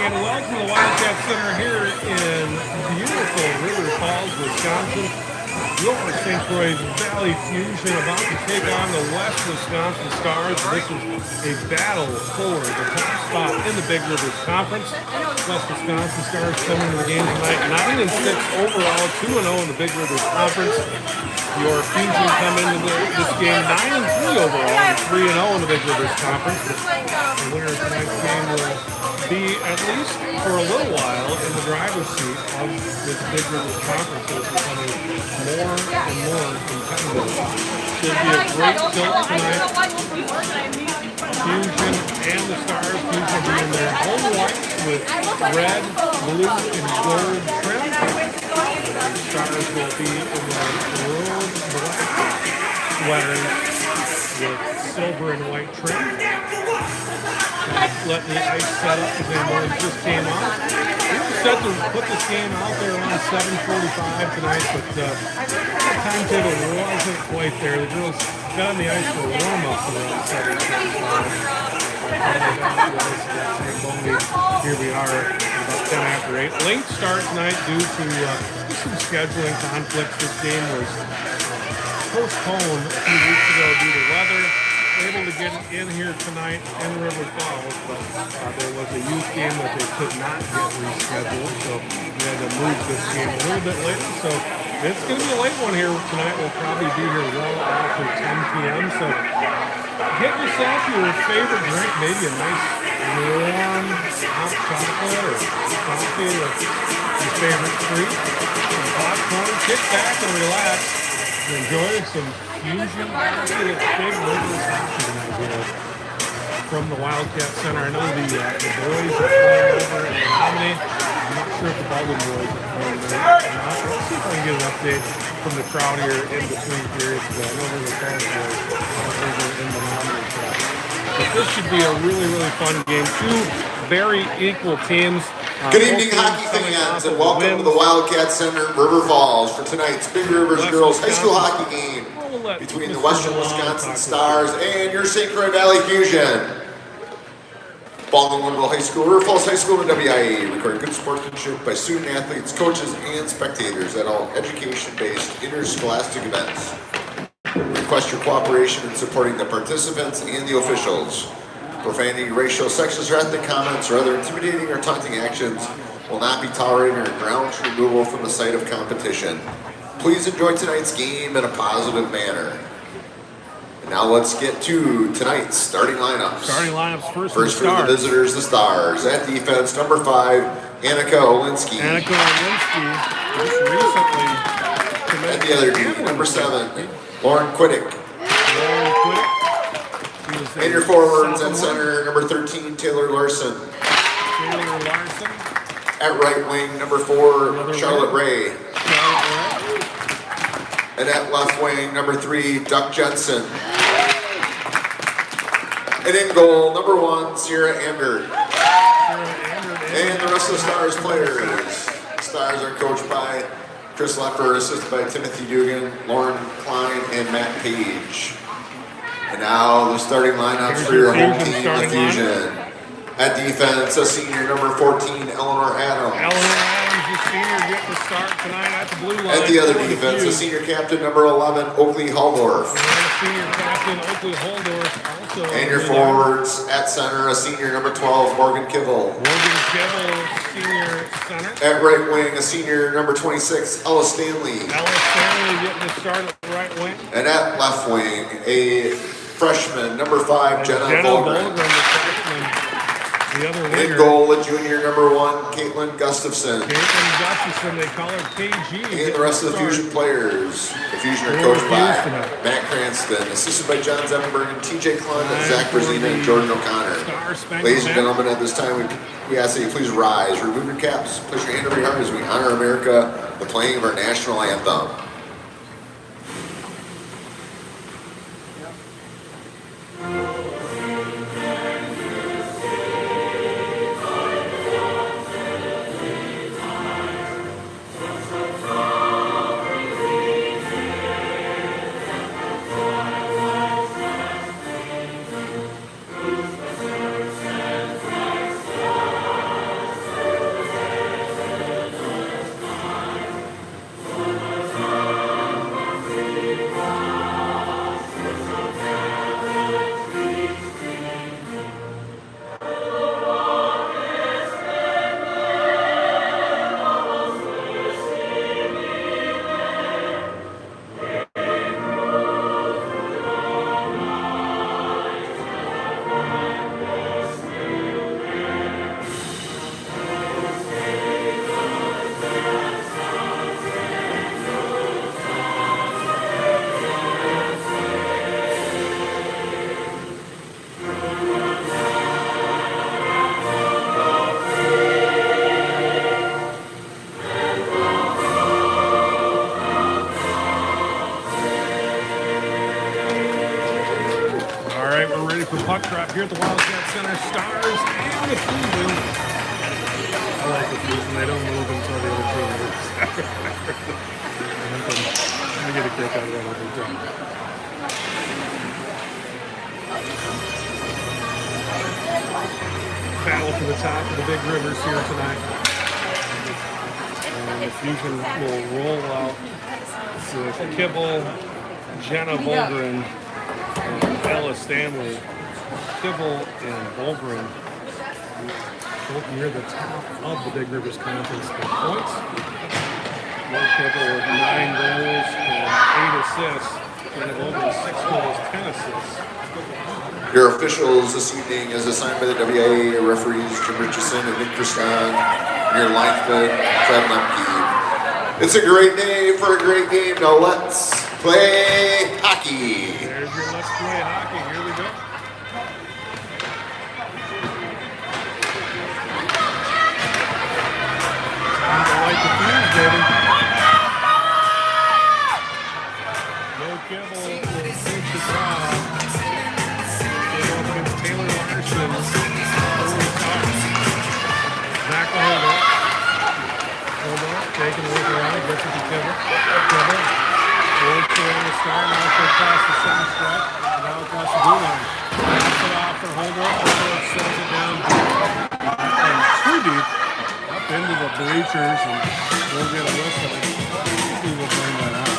and welcome to the Wildcat Center here in beautiful River Falls, Wisconsin. Your St. Croix Valley Fusion about to take on the West Wisconsin Stars. This is a battle for the top spot in the Big Rivers Conference. West Wisconsin Stars coming to the game tonight 9-6 overall, 2-0 in the Big Rivers Conference. Your Fusion come into this game 9-3 overall and 3-0 in the Big Rivers Conference. The winner of tonight's game will be, at least for a little while, in the driver's seat of this Big Rivers Conference that is becoming more and more competitive. Should be a great tilt tonight. Fusion and the Stars, Fusion being their home white with red, blue, and gold trim. The Stars will be in their road black sweaters with silver and white trim. Letting the ice set up as they noise this game out. We were set to put this game out there around 7:45 tonight, but the timetable wasn't quite there. The girls got on the ice for warm-up around 7:45. Here we are about 10 after 8. Late start tonight due to some scheduling conflicts. This game was postponed a few weeks ago due to weather. Able to get it in here tonight in River Falls, but there was a youth game that they could not get rescheduled, so we had to move this game a little bit later. So it's going to be a late one here tonight. We'll probably be here well after 10 p.m. So get yourself your favorite drink, maybe a nice warm hot chocolate or coffee or your favorite treat, some popcorn. Kick back and relax. Enjoy some Fusion. Big Rivers hockey tonight here from the Wildcat Center. I know the boys are playing over in Romney. I'm not sure if the Baldwin boys are playing there or not. Let's see if I can get an update from the crowd here in between periods. I know the Falls boys are over in the Romney crowd. But this should be a really, really fun game. Two very equal teams. Good evening, hockey fans, and welcome to the Wildcat Center, River Falls, for tonight's Big Rivers Girls High School Hockey game between the Western Wisconsin Stars and your St. Croix Valley Fusion. Following Winville High School, River Falls High School, and WIA, recording good sportsmanship by student athletes, coaches, and spectators at all education-based interscholastic events. Request your cooperation in supporting the participants and the officials. Profanity, racial, sexist, or ethnic comments, or other intimidating or taunting actions will not be tolerated or ground removal from the site of competition. Please enjoy tonight's game in a positive manner. And now let's get to tonight's starting lineups. Starting lineups first for the visitors, the Stars. At defense, number 5, Annika Olinsky. Annika Olinsky just recently committed. At the other team, number 7, Lauren Quiddick. Lauren Quiddick. And your forwards at center, number 13, Taylor Larson. Taylor Larson. At right wing, number 4, Charlotte Ray. And at left wing, number 3, Duck Jensen. And in goal, number 1, Sierra Andert. And the rest of the Stars players. The Stars are coached by Chris Lepper, assisted by Timothy Dugan, Lauren Klein, and Matt Page. And now the starting lineups for your home team, the Fusion. At defense, a senior, number 14, Eleanor Adams. Eleanor Adams, the senior, getting the start tonight at the blue line. At the other defense, a senior captain, number 11, Oakley Halldorf. And senior captain, Oakley Halldorf, also. And your forwards at center, a senior, number 12, Morgan Kivel. Morgan Kivel, senior center. At right wing, a senior, number 26, Ella Stanley. Ella Stanley getting the start at the right wing. And at left wing, a freshman, number 5, Jenna Volgren. The freshman. The other winger. In goal, a junior, number 1, Caitlin Gustafson. Caitlin Gustafson, they call her KG. And the rest of the Fusion players. The Fusion are coached by Matt Cranston, assisted by John Zeppenberg and TJ Klund, and Zach Brazina and Jordan O'Connor. Ladies and gentlemen, at this time, we ask that you please rise, remove your caps, place your hand over your heart as we honor America, the playing of our national anthem. right, we're ready for puck drop here at the Wildcat Center. Stars and the Fusion. I like the Fusion. They don't move until the other team moves. I get a kick out of that every time. Battle for the top of the Big Rivers here tonight. And the Fusion will roll out with Kibble, Jenna Volgren, and Ella Stanley. Kibble and Volgren both near the top of the Big Rivers Conference for points. Mark Kibble with 9 goals and 8 assists. Jenna Volgren 6 goals, 10 assists. Your officials this evening is assigned by the WIA referees Jim Richardson and Nick Christon. Your linesman, Fred Lemke. It's a great day for a great game. Now let's play hockey. There's your let's play hockey. Here we go. Time to light the fuse, baby. No Kibble will finish the draw. Kibble against Taylor Larson. Back to Holder. Taking a look around, gets it to Kibble. Kibble works around the star, now across the center stretch, now across the blue line. Pass it off for Holder. Holder sends it down and too deep up into the bleachers, and we'll get a whistle. We will bring that out.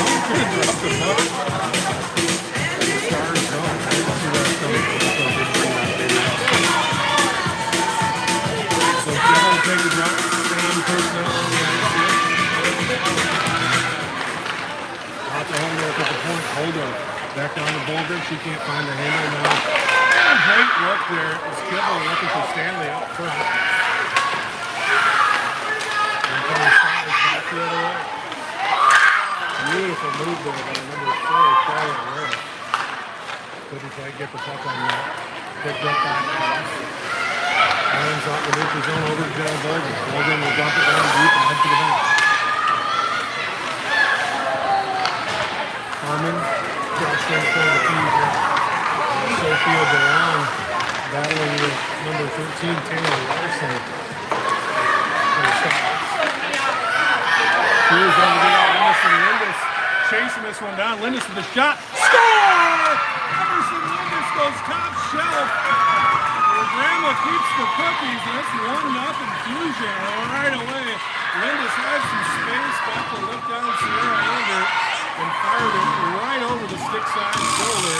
I'm going to drop the puck. The Stars don't. I didn't see that coming, so they didn't bring that baby out. So Kibble will take the drop. Personnel on the ice here. Out to Holder at the point. Holder back down to Bolger. She can't find the handle now. And great look there. It's Kibble looking for Stanley out front. And Stanley back the other way. Beautiful move there by number 4, Charlie Herrera. Couldn't quite get the puck on that. Picked up back pass. Hands off the neutral zone over to Jenna Volgren. Volgren will dump it down deep and head to the bench. Harmon drops in for the Fusion. Sophia DeLong battling with number 13, Taylor Larson. For the Stars. Here's over to Emerson Lindis. Chasing this one down. Lindis with a shot. Score! Emerson Lindis goes top shelf. Grandma keeps the cookies, and it's 1-0 Fusion right away. Lindis had some space, got the lift down Sierra Ander, and fired it right over the stick side shoulder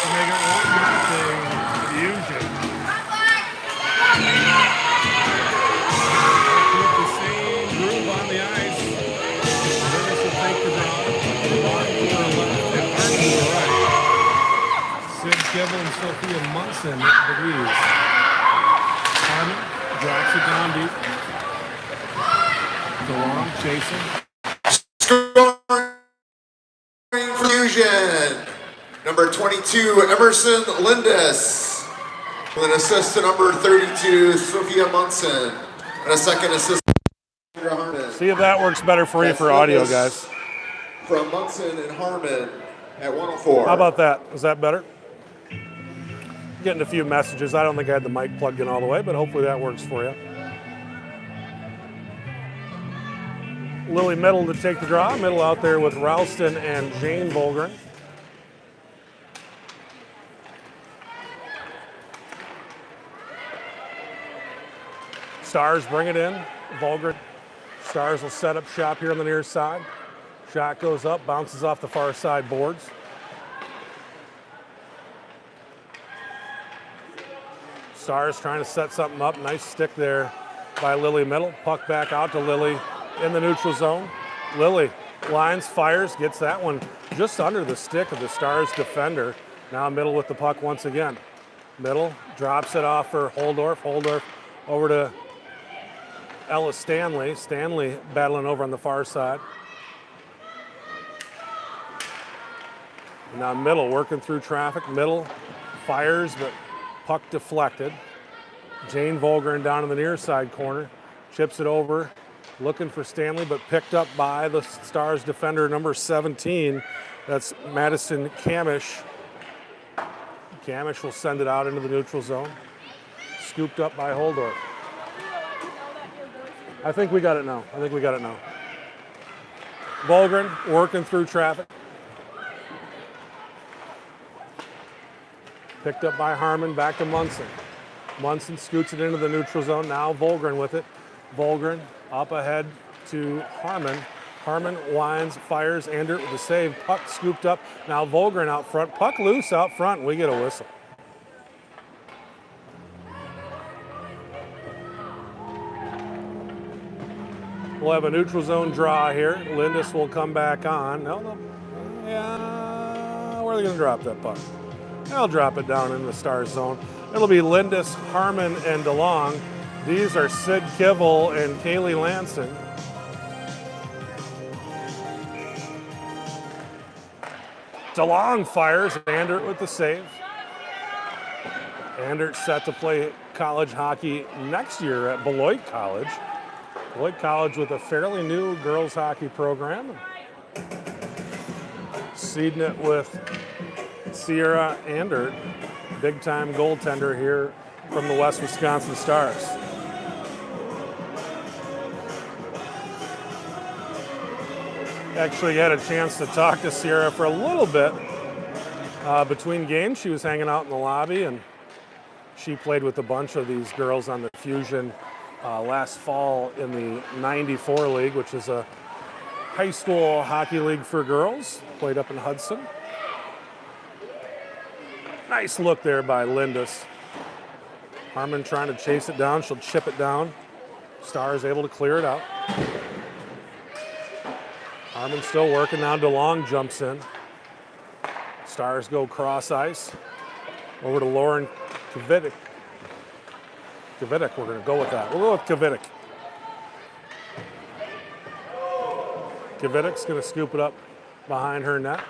to make it 1-0 Fusion. Keep the same groove on the ice. Lindis will take the draw. Bottom to the left and Harmon to the right. Sid Kibble and Sophia Munson the leads. Harmon drops it down deep. DeLong chasing. Scoring for Fusion. Number 22, Emerson Lindis. With an assist to number 32, Sophia Munson. And a second assist to Harmon. See if that works better for you for audio, guys. From Munson and Harmon at 104. How about that? Is that better? Getting a few messages. I don't think I had the mic plugged in all the way, but hopefully that works for you. Lily Middle to take the draw. Middle out there with Ralston and Jane Volgren. Stars bring it in. Volgren. Stars will set up shop here on the near side. Shot goes up, bounces off the far side boards. Stars trying to set something up. Nice stick there by Lily Middle. Puck back out to Lily in the neutral zone. Lily lines, fires, gets that one just under the stick of the Stars defender. Now Middle with the puck once again. Middle drops it off for Holdorf. Holdorf over to Ella Stanley. Stanley battling over on the far side. Now Middle working through traffic. Middle fires, but puck deflected. Jane Volgren down in the near side corner. Chips it over, looking for Stanley, but picked up by the Stars defender, number 17. That's Madison Camish. Gamish will send it out into the neutral zone. Scooped up by Holdorf. I think we got it now. Volgren working through traffic. Picked up by Harmon, back to Munson. Munson scoots it into the neutral zone. Now Volgren with it. Volgren up ahead to Harmon. Harmon winds, fires, Andert with the save. Puck scooped up. Now Volgren out front. Puck loose out front. We get a whistle. We'll have a neutral zone draw here. Lindis will come back on. Yeah, where are they going to drop that puck? They'll drop it down in the Stars zone. It'll be Lindis, Harmon, and DeLong. These are Sid Kivel and Kaylee Lansing. DeLong fires, Andert with the save. Andert set to play college hockey next year at Beloit College. Beloit College with a fairly new girls hockey program. Seeding it with Sierra Andert, big-time goaltender here from the West Wisconsin Stars. Actually had a chance to talk to Sierra for a little bit between games. She was hanging out in the lobby, and she played with a bunch of these girls on the Fusion last fall in the 94 League, which is a high school hockey league for girls. Played up in Hudson. Nice look there by Lindis. Harmon trying to chase it down. She'll chip it down. Stars able to clear it out. Harmon still working now. DeLong jumps in. Stars go cross ice. Over to Lauren Kvitic. We're going to go with that. We'll go with Kvitic. Kvitic's going to scoop it up behind her net.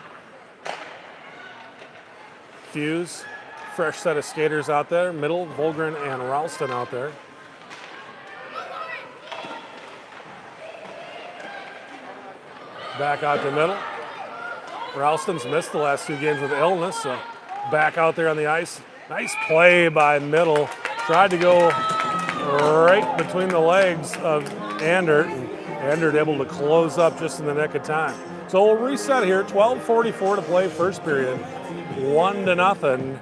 Fuse, fresh set of skaters out there. Middle, Volgren and Ralston out there. Back out to middle. Ralston's missed the last 2 games with illness, so back out there on the ice. Nice play by Middle. Tried to go right between the legs of Andert, and Andert able to close up just in the nick of time. So we'll reset here. 12:44 to play, first period. 1-0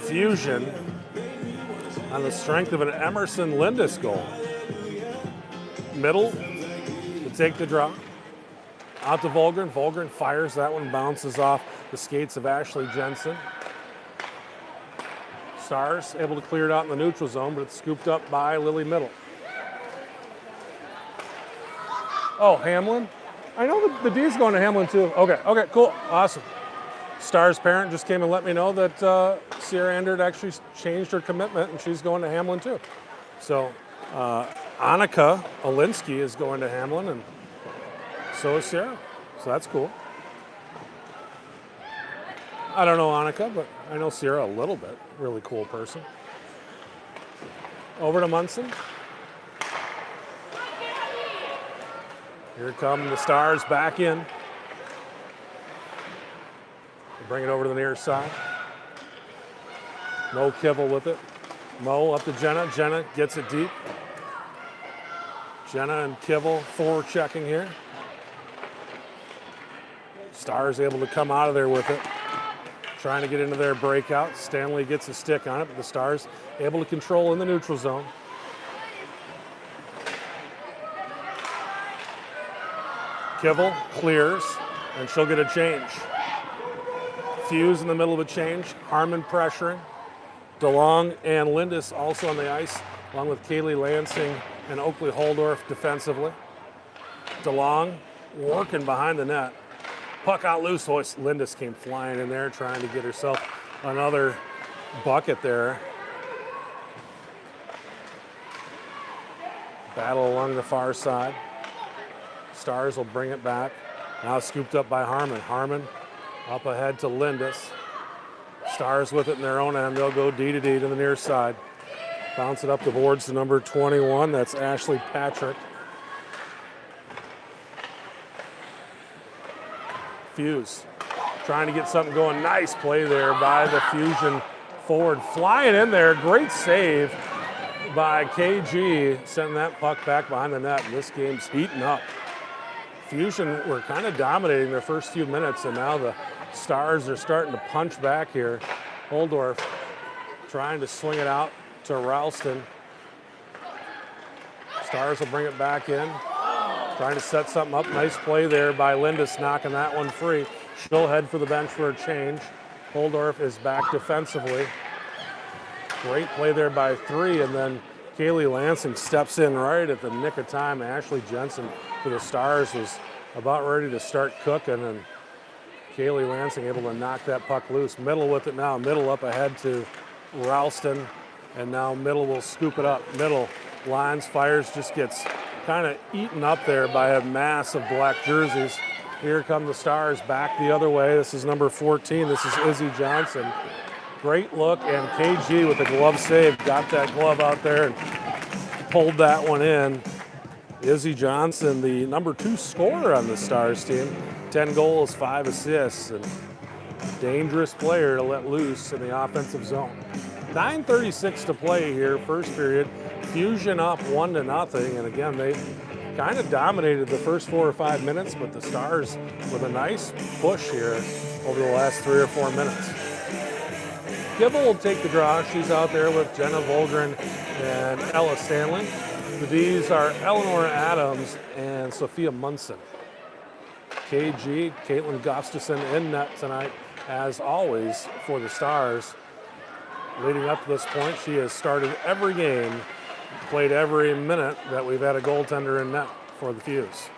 Fusion on the strength of an Emerson Lindis goal. Middle to take the draw. Out to Volgren. Volgren fires. That one bounces off the skates of Ashley Jensen. Stars able to clear it out in the neutral zone, but it's scooped up by Lily Middle. Oh, Hamlin? I know the D's going to Hamlin too. Okay, cool, awesome. Stars parent just came and let me know that Sierra Andert actually changed her commitment and she's going to Hamlin too. So Annika Olinsky is going to Hamlin, and so is Sierra. So that's cool. I don't know Annika, but I know Sierra a little bit. Really cool person. Over to Munson. Here come the Stars back in. Bring it over to the near side. Mo Kivel with it. Mo up to Jenna. Jenna gets it deep. Jenna and Kivel forward checking here. Stars able to come out of there with it. Trying to get into their breakout. Stanley gets a stick on it, but the Stars able to control in the neutral zone. Kivel clears, and she'll get a change. Fuse in the middle of a change. Harmon pressuring. DeLong and Lindis also on the ice, along with Kaylee Lansing and Oakley Holdorf defensively. DeLong working behind the net. Puck out loose. Lindis came flying in there, trying to get herself another bucket there. Battle along the far side. Stars will bring it back. Now scooped up by Harmon. Harmon up ahead to Lindis. Stars with it in their own end. They'll go D to D to the near side. Bounce it up the boards to number 21. That's Ashley Patrick. Fuse trying to get something going. Nice play there by the Fusion forward. Flying in there, great save by KG, sending that puck back behind the net. And this game's heating up. Fusion were kind of dominating their first few minutes, and now the Stars are starting to punch back here. Holdorf trying to swing it out to Ralston. Stars will bring it back in. Trying to set something up. Nice play there by Lindis, knocking that one free. She'll head for the bench for a change. Holdorf is back defensively. Great play there by 3, and then Kaylee Lansing steps in right at the nick of time. Ashley Jensen for the Stars was about ready to start cooking, and Kaylee Lansing able to knock that puck loose. Middle with it now. Middle up ahead to Ralston, and now Middle will scoop it up. Middle lines, fires, just gets kind of eaten up there by a mass of black jerseys. Here come the Stars back the other way. This is number 14. This is Izzy Johnson. Great look, and KG with the glove save got that glove out there and pulled that one in. Izzy Johnson, the number 2 scorer on the Stars team, 10 goals, 5 assists, and dangerous player to let loose in the offensive zone. 9:36 to play here, first period. Fusion up 1-0, and again, they kind of dominated the first 4 or 5 minutes, but the Stars with a nice push here over the last 3 or 4 minutes. Gibble will take the draw. She's out there with Jenna Volgren and Ella Stanley. The D's are Eleanor Adams and Sophia Munson. KG, Caitlin Gustafson in net tonight, as always, for the Stars. Leading up to this point, she has started every game, played every minute that we've had a goaltender in net for the Fuse.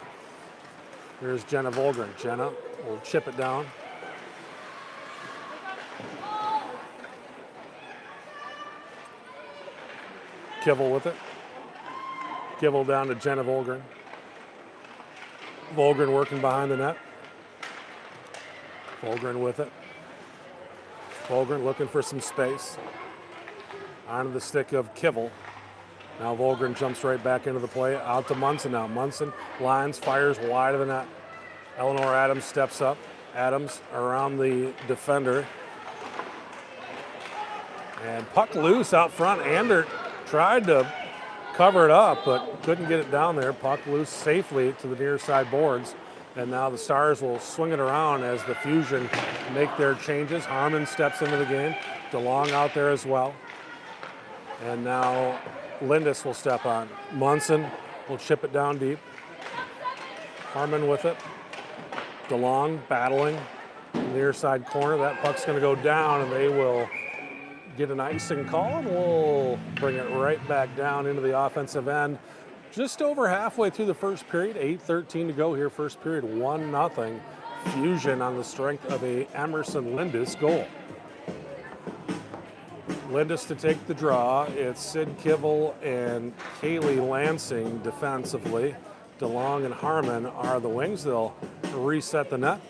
Here's Jenna Volgren. Jenna will chip it down. Kivel with it. Kivel down to Jenna Volgren. Volgren working behind the net. Volgren with it. Volgren looking for some space. Onto the stick of Kivel. Now Volgren jumps right back into the play. Out to Munson now. Munson lines, fires wide of the net. Eleanor Adams steps up. Adams around the defender. And puck loose out front. Andert tried to cover it up, but couldn't get it down there. Puck loose safely to the near side boards. And now the Stars will swing it around as the Fusion make their changes. Harmon steps into the game. DeLong out there as well. And now Lindis will step on. Munson will chip it down deep. Harmon with it. DeLong battling near side corner. That puck's going to go down, and they will get an icing call, and we'll bring it right back down into the offensive end. Just over halfway through the first period, 8:13 to go here. First period, 1-0. Fusion on the strength of a Emerson Lindis goal. Lindis to take the draw. It's Sid Kivel and Kaylee Lansing defensively. DeLong and Harmon are the wings. They'll reset the net.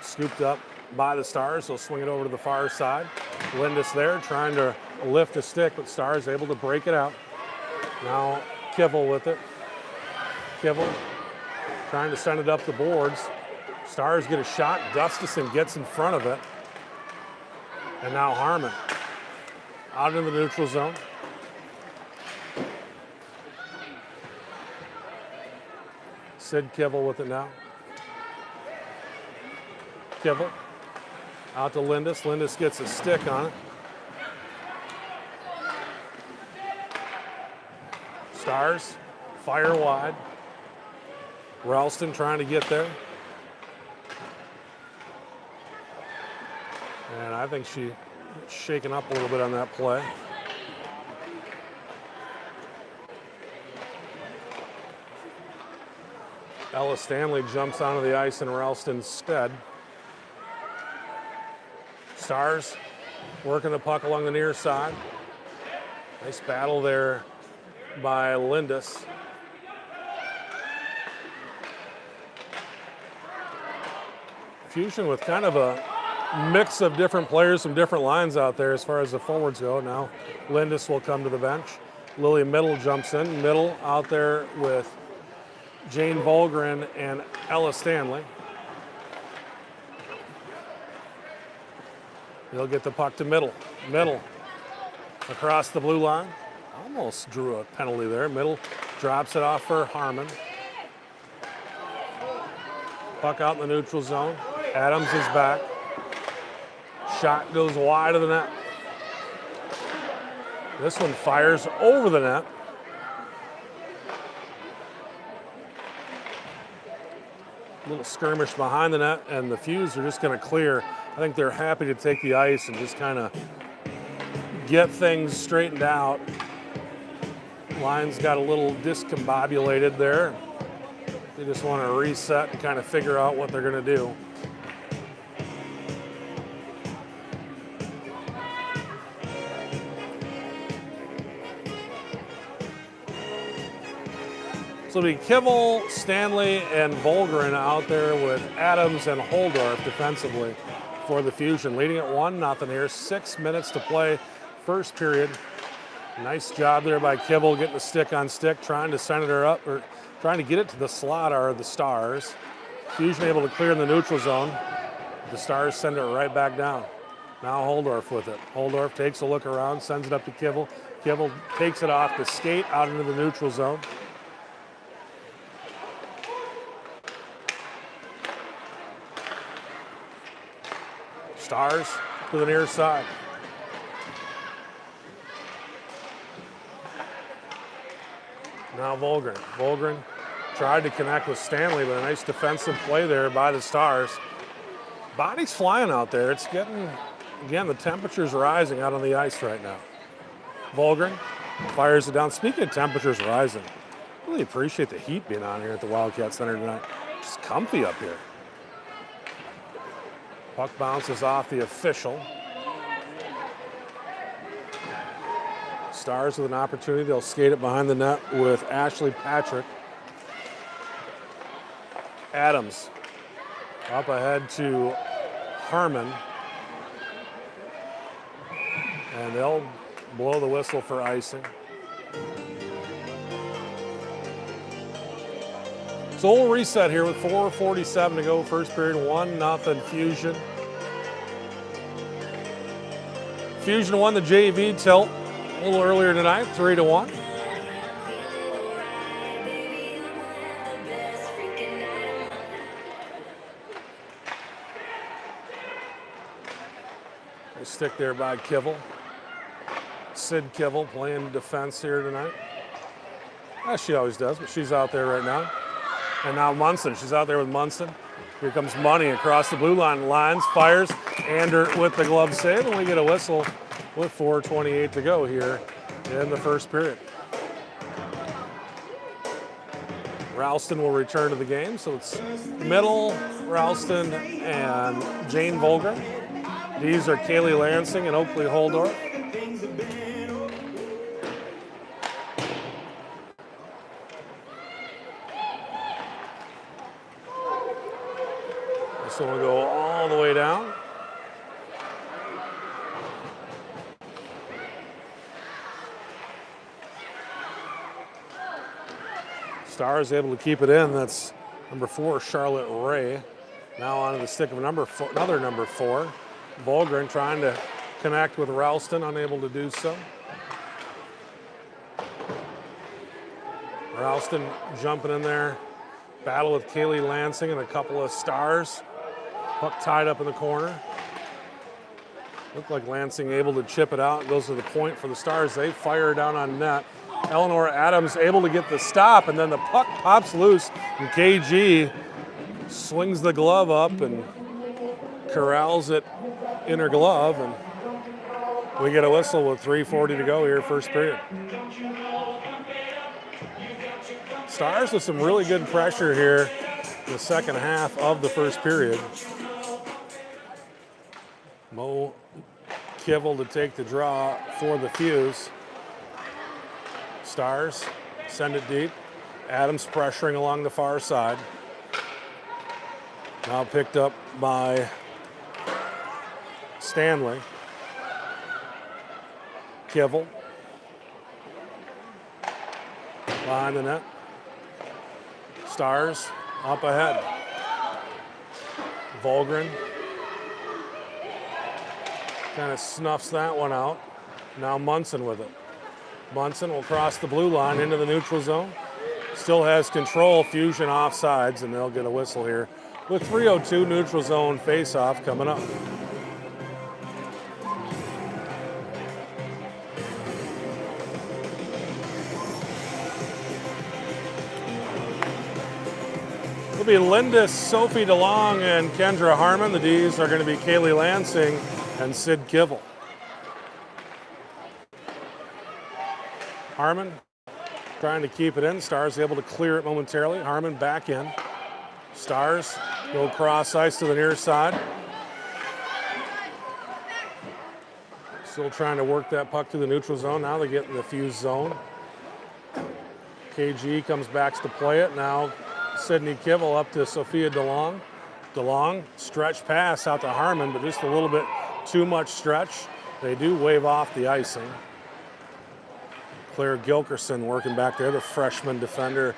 Scooped up by the Stars. They'll swing it over to the far side. Lindis there trying to lift a stick, but Stars able to break it out. Now Kivel with it. Kivel trying to send it up the boards. Stars get a shot. Gustafson gets in front of it. And now Harmon out in the neutral zone. Sid Kivel with it now. Kivel out to Lindis. Lindis gets a stick on it. Stars fire wide. Ralston trying to get there. And I think she's shaken up a little bit on that play. Ella Stanley jumps onto the ice in Ralston's stead. Stars working the puck along the near side. Nice battle there by Lindis. Fusion with kind of a mix of different players from different lines out there as far as the forwards go. Now Lindis will come to the bench. Lily Middle jumps in. Middle out there with Jane Volgren and Ella Stanley. He'll get the puck to Middle. Middle across the blue line. Almost drew a penalty there. Middle drops it off for Harmon. Puck out in the neutral zone. Adams is back. Shot goes wide of the net. This one fires over the net. A little skirmish behind the net, and the Fuse are just going to clear. I think they're happy to take the ice and just kind of get things straightened out. Lines got a little discombobulated there. They just want to reset and kind of figure out what they're going to do. So it'll be Kivel, Stanley, and Volgren out there with Adams and Holdorf defensively for the Fusion. Leading at 1-0 here. 6 minutes to play, first period. Nice job there by Kivel getting the stick on stick, trying to send it up, or trying to get it to the slot are the Stars. Fusion able to clear in the neutral zone. The Stars send it right back down. Now Holdorf with it. Holdorf takes a look around, sends it up to Kivel. Kivel takes it off the skate out into the neutral zone. Stars to the near side. Now Volgren. Volgren tried to connect with Stanley, but a nice defensive play there by the Stars. Body's flying out there. It's getting, again, the temperature's rising out on the ice right now. Volgren fires it down. Speaking of temperatures rising, really appreciate the heat being on here at the Wildcat Center tonight. Just comfy up here. Puck bounces off the official. Stars with an opportunity. They'll skate it behind the net with Ashley Patrick. Adams up ahead to Harmon. And they'll blow the whistle for icing. So we'll reset here with 4:47 to go, first period, 1-0 Fusion. Fusion won the JV tilt a little earlier tonight, 3-1. A stick there by Kivel. Sid Kivel playing defense here tonight. As she always does, but she's out there right now. And now Munson, she's out there with Munson. Here comes Money across the blue line, lines, fires, Ander with the glove save, and we get a whistle with 4:28 to go here in the first period. Ralston will return to the game, so it's Middle, Ralston, and Jane Volgren. These are Kaylee Lansing and Oakley Holdorf. So we'll go all the way down. Stars able to keep it in. That's number 4, Charlotte Ray. Now onto the stick of another number 4. Volgren trying to connect with Ralston, unable to do so. Ralston jumping in there. Battle with Kaylee Lansing and a couple of Stars. Puck tied up in the corner. Looked like Lansing able to chip it out. Goes to the point for the Stars. They fire down on net. Eleanor Adams able to get the stop, and then the puck pops loose, and KG swings the glove up and corrals it in her glove, and we get a whistle with 3:40 to go here, first period. Stars with some really good pressure here in the second half of the first period. Mo Kivel to take the draw for the Fuse. Stars send it deep. Adams pressuring along the far side. Now picked up by Stanley. Kivel. Behind the net. Stars up ahead. Volgren kind of snuffs that one out. Now Munson with it. Munson will cross the blue line into the neutral zone. Still has control. Fusion offsides, and they'll get a whistle here with 3:02 neutral zone face-off coming up. It'll be Linda, Sophie DeLong, and Kendra Harmon. The D's are going to be Kaylee Lansing and Sid Kivel. Harmon trying to keep it in. Stars able to clear it momentarily. Harmon back in. Stars go cross ice to the near side. Still trying to work that puck to the neutral zone. Now they get in the fused zone. KG comes back to play it. Now Sydney Kivel up to Sophia DeLong. DeLong, stretch pass out to Harmon, but just a little bit too much stretch. They do wave off the icing. Claire Gilkerson working back there, the freshman defender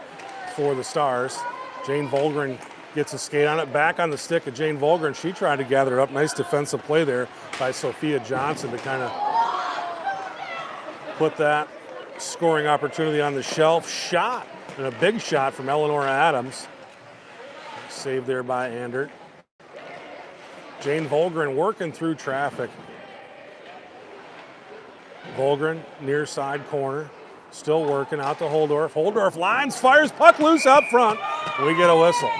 for the Stars. Jane Volgren gets a skate on it, back on the stick of Jane Volgren. She tried to gather it up. Nice defensive play there by Sophia Johnson to kind of put that scoring opportunity on the shelf. Shot, and a big shot from Eleanor Adams. Saved there by Andert. Jane Volgren working through traffic. Volgren, near side corner, still working out to Holdorf. Holdorf lines, fires, puck loose up front. We get a whistle.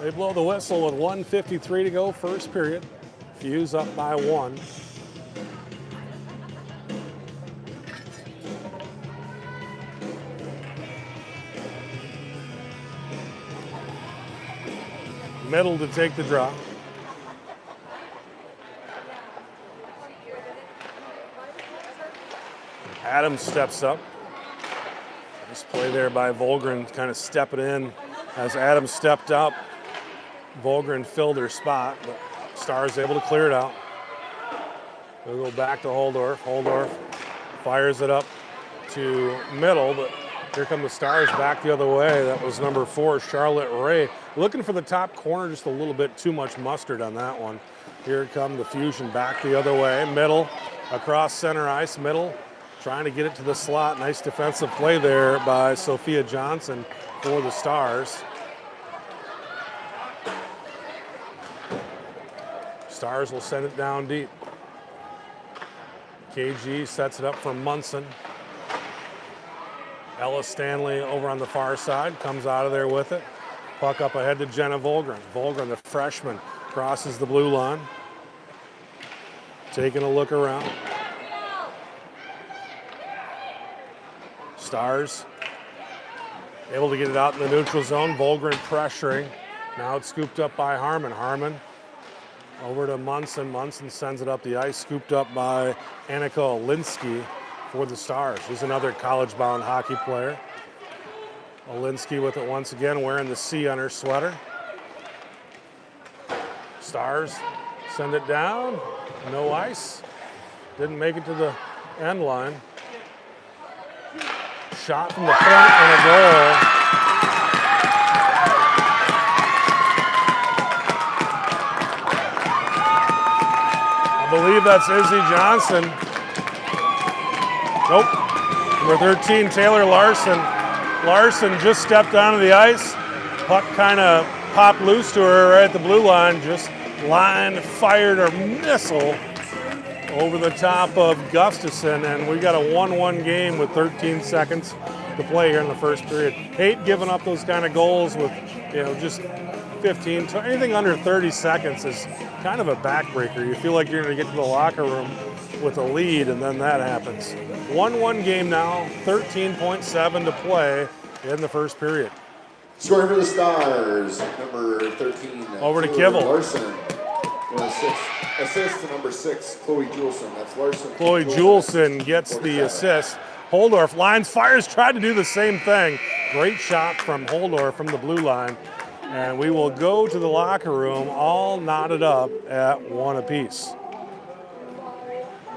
They blow the whistle with 1:53 to go, first period. Fuse up by 1. Middle to take the draw. Adams steps up. Nice play there by Volgren, kind of stepping in. As Adams stepped up, Volgren filled her spot, but Stars able to clear it out. We'll go back to Holdorf. Holdorf fires it up to middle, but here come the Stars back the other way. That was number 4, Charlotte Ray. Looking for the top corner, just a little bit too much mustard on that one. Here come the Fusion back the other way. Middle, across center ice, middle. Trying to get it to the slot. Nice defensive play there by Sophia Johnson for the Stars. Stars will send it down deep. KG sets it up for Munson. Ella Stanley over on the far side, comes out of there with it. Puck up ahead to Jenna Volgren. Volgren, the freshman, crosses the blue line. Taking a look around. Stars able to get it out in the neutral zone. Volgren pressuring. Now it's scooped up by Harmon. Harmon over to Munson. Munson sends it up the ice, scooped up by Annika Olinsky for the Stars. She's another college-bound hockey player. Olinsky with it once again, wearing the C on her sweater. Stars send it down. No ice. Didn't make it to the end line. Shot from the front and a goal. I believe that's Izzy Johnson. Nope. Number 13, Taylor Larson. Larson just stepped onto the ice. Puck kind of popped loose to her right at the blue line. Just line fired a missile over the top of Gustafson, and we got a 1-1 game with 13 seconds to play here in the first period. Hate giving up those kind of goals with, just 15, anything under 30 seconds is kind of a backbreaker. You feel like you're going to get to the locker room with a lead, and then that happens. 1-1 game now, 13.7 to play in the first period. Scoring for the Stars, number 13. Over to Kivel. Larson. Assist to number 6, Chloe Juleson. That's Larson. Chloe Juleson gets the assist. Holdorf lines, fires, tried to do the same thing. Great shot from Holdorf from the blue line. And we will go to the locker room all knotted up at 1 apiece.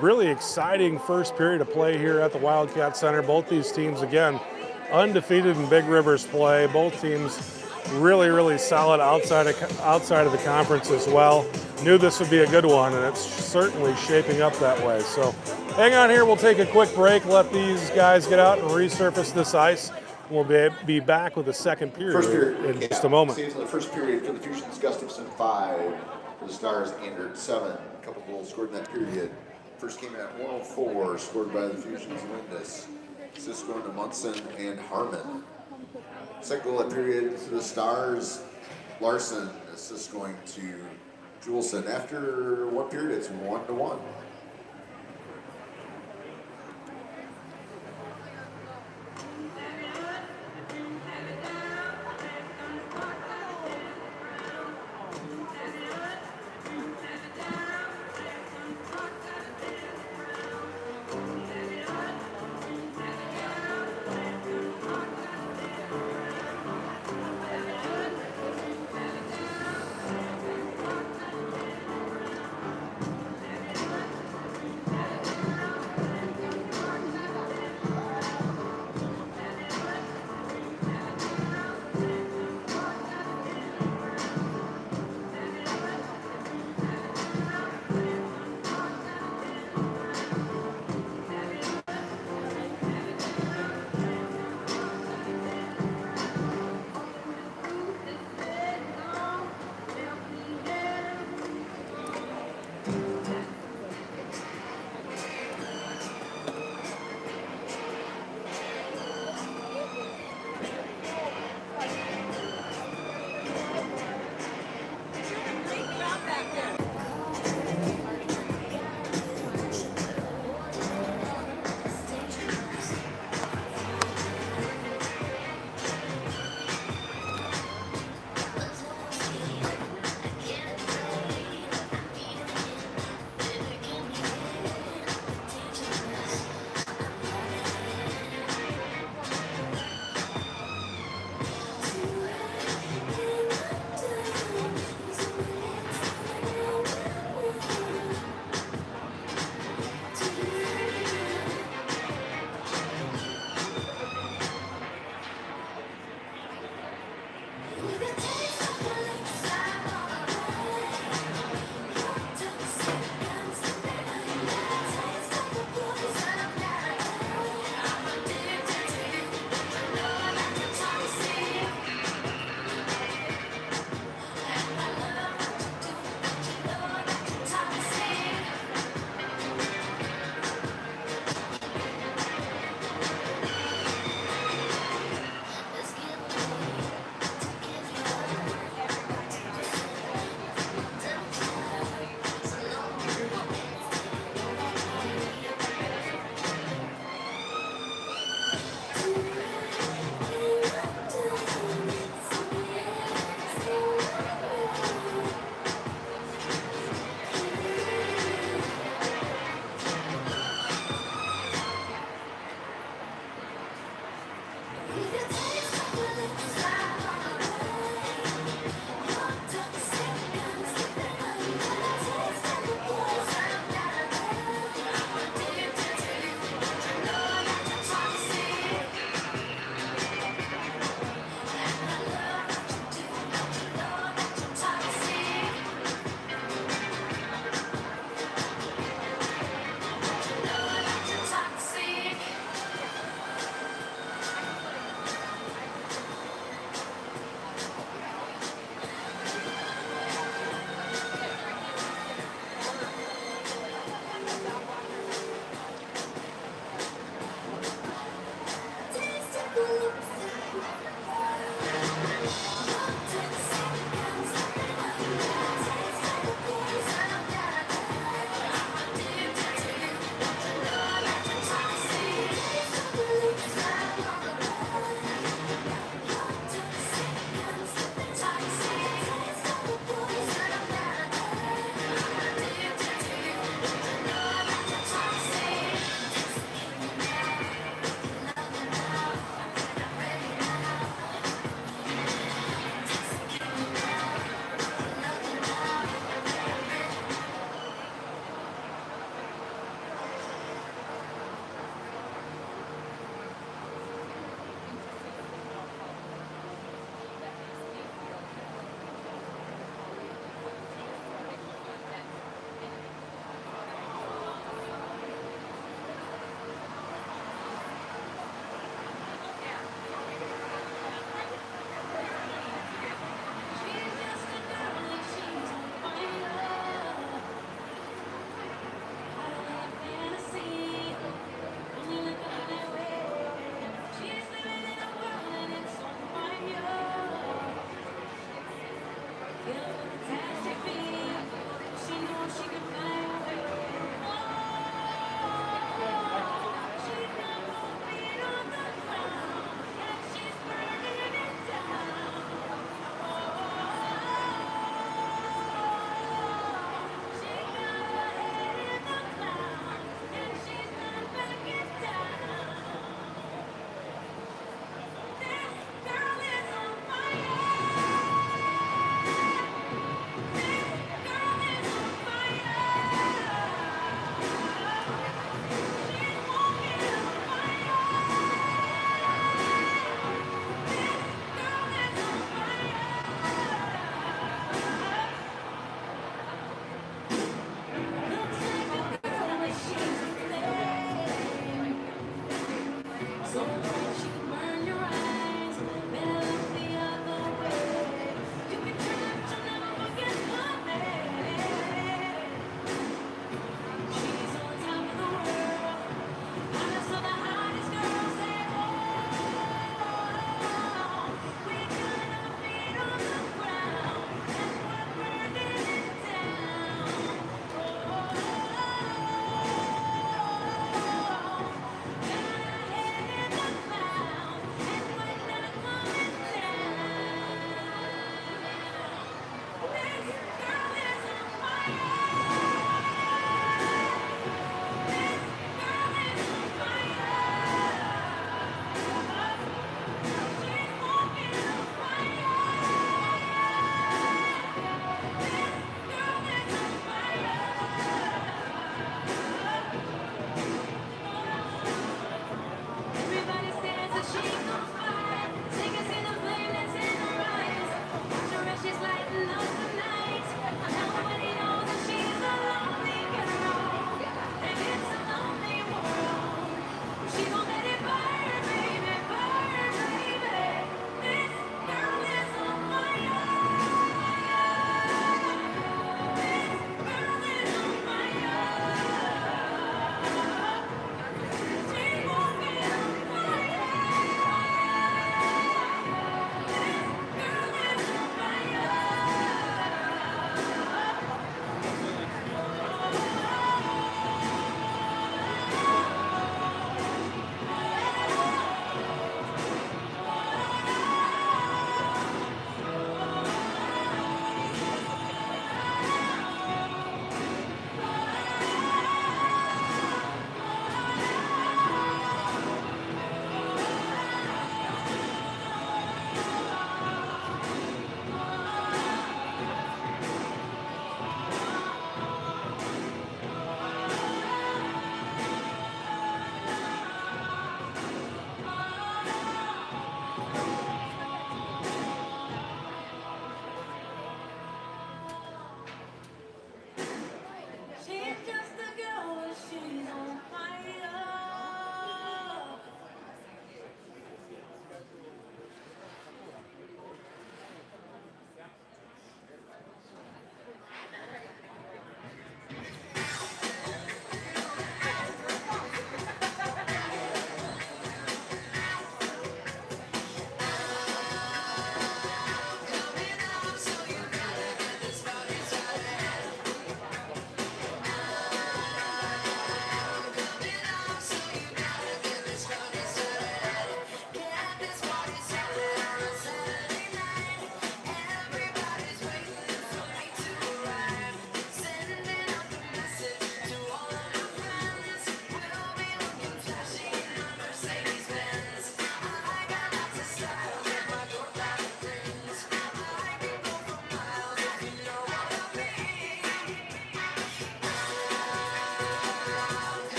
Really exciting first period of play here at the Wildcat Center. Both these teams, again, undefeated in Big Rivers play. Both teams really, really solid outside of the conference as well. Knew this would be a good one, and it's certainly shaping up that way. So hang on here. We'll take a quick break, let these guys get out and resurface this ice. We'll be back with the second period in just a moment. The first period for the Fusions, Gustafson 5. For the Stars, Andrew 7. A couple goals scored in that period. First came in at 104, scored by the Fusions, Lindis. Assists going to Munson and Harmon. Second goal of that period for the Stars, Larson. Assists going to Juleson. After one period, it's 1-1.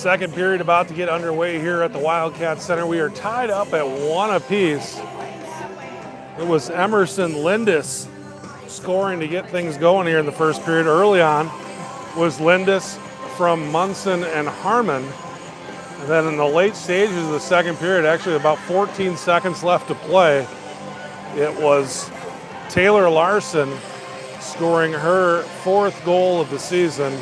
Second period about to get underway here at the Wildcat Center. We are tied up at 1 apiece. It was Emerson Lindis scoring to get things going here in the first period. Early on was Lindis from Munson and Harmon. And then in the late stages of the second period, actually about 14 seconds left to play, it was Taylor Larson scoring her 4th goal of the season.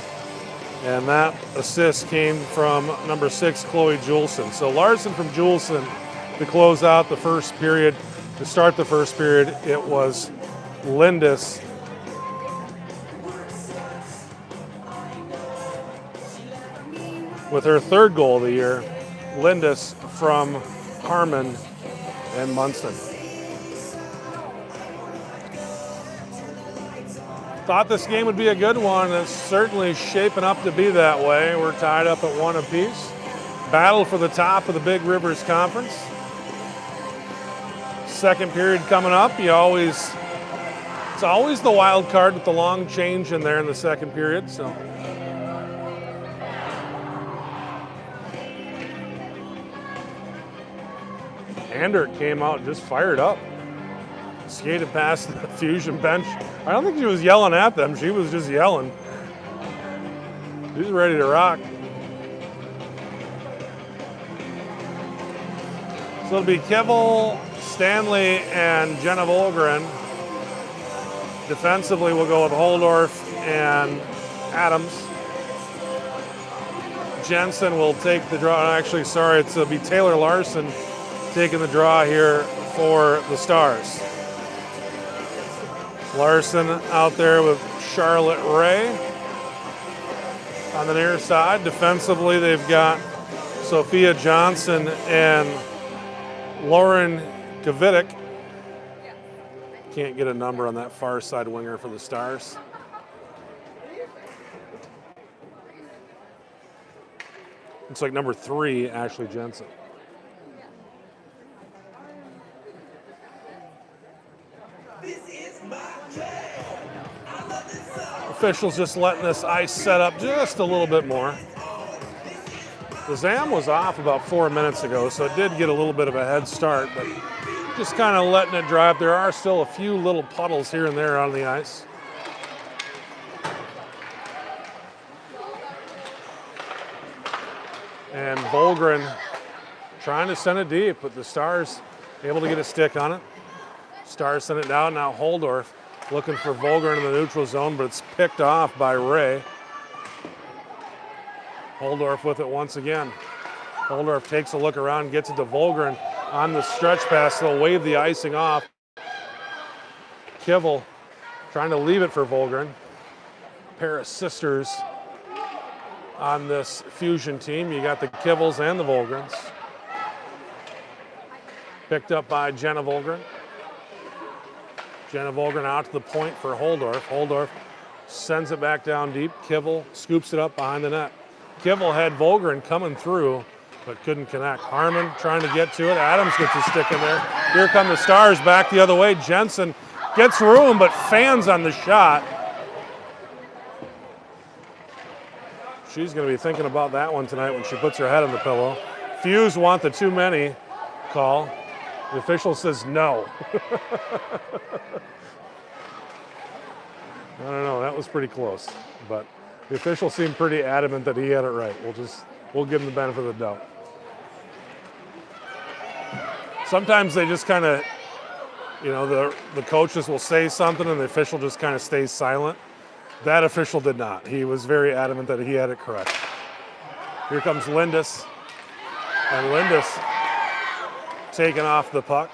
And that assist came from number 6, Chloe Juleson. So Larson from Juleson to close out the first period. To start the first period, it was Lindis. With her 3rd goal of the year, Lindis from Harmon and Munson. Thought this game would be a good one. It's certainly shaping up to be that way. We're tied up at 1 apiece. Battle for the top of the Big Rivers Conference. Second period coming up. It's always the wild card with the long change in there in the second period. So Andert came out just fired up. Skated past the Fusion bench. I don't think she was yelling at them. She was just yelling. She's ready to rock. So it'll be Kivel, Stanley, and Jenna Volgren. Defensively, we'll go with Holdorf and Adams. Jensen will take the draw. Actually, sorry, it'll be Taylor Larson taking the draw here for the Stars. Larson out there with Charlotte Ray on the near side. Defensively, they've got Sophia Johnson and Lauren Kavidik. Can't get a number on that far side winger for the Stars. Looks like number 3, Ashley Jensen. Officials just letting this ice set up just a little bit more. The ZAM was off about 4 minutes ago, so it did get a little bit of a head start, but just kind of letting it dry up. There are still a few little puddles here and there on the ice. And Volgren trying to send it deep, but the Stars able to get a stick on it. Stars send it down, now Holdorf looking for Volgren in the neutral zone, but it's picked off by Ray. Holdorf with it once again. Holdorf takes a look around, gets it to Volgren on the stretch pass. They'll wave the icing off. Kivel trying to leave it for Volgren. Pair of sisters on this Fusion team. You got the Kivels and the Volgrens. Picked up by Jenna Volgren. Jenna Volgren out to the point for Holdorf. Holdorf sends it back down deep. Kivel scoops it up behind the net. Kivel had Volgren coming through, but couldn't connect. Harmon trying to get to it. Adams gets a stick in there. Here come the Stars back the other way. Jensen gets room, but fans on the shot. She's going to be thinking about that one tonight when she puts her head on the pillow. Fuse want the too many call. The official says no. I don't know, that was pretty close. But the official seemed pretty adamant that he had it right. We'll give him the benefit of the doubt. Sometimes they just kind of, the coaches will say something and the official just kind of stays silent. That official did not. He was very adamant that he had it correct. Here comes Lindis. And Lindis taking off the puck.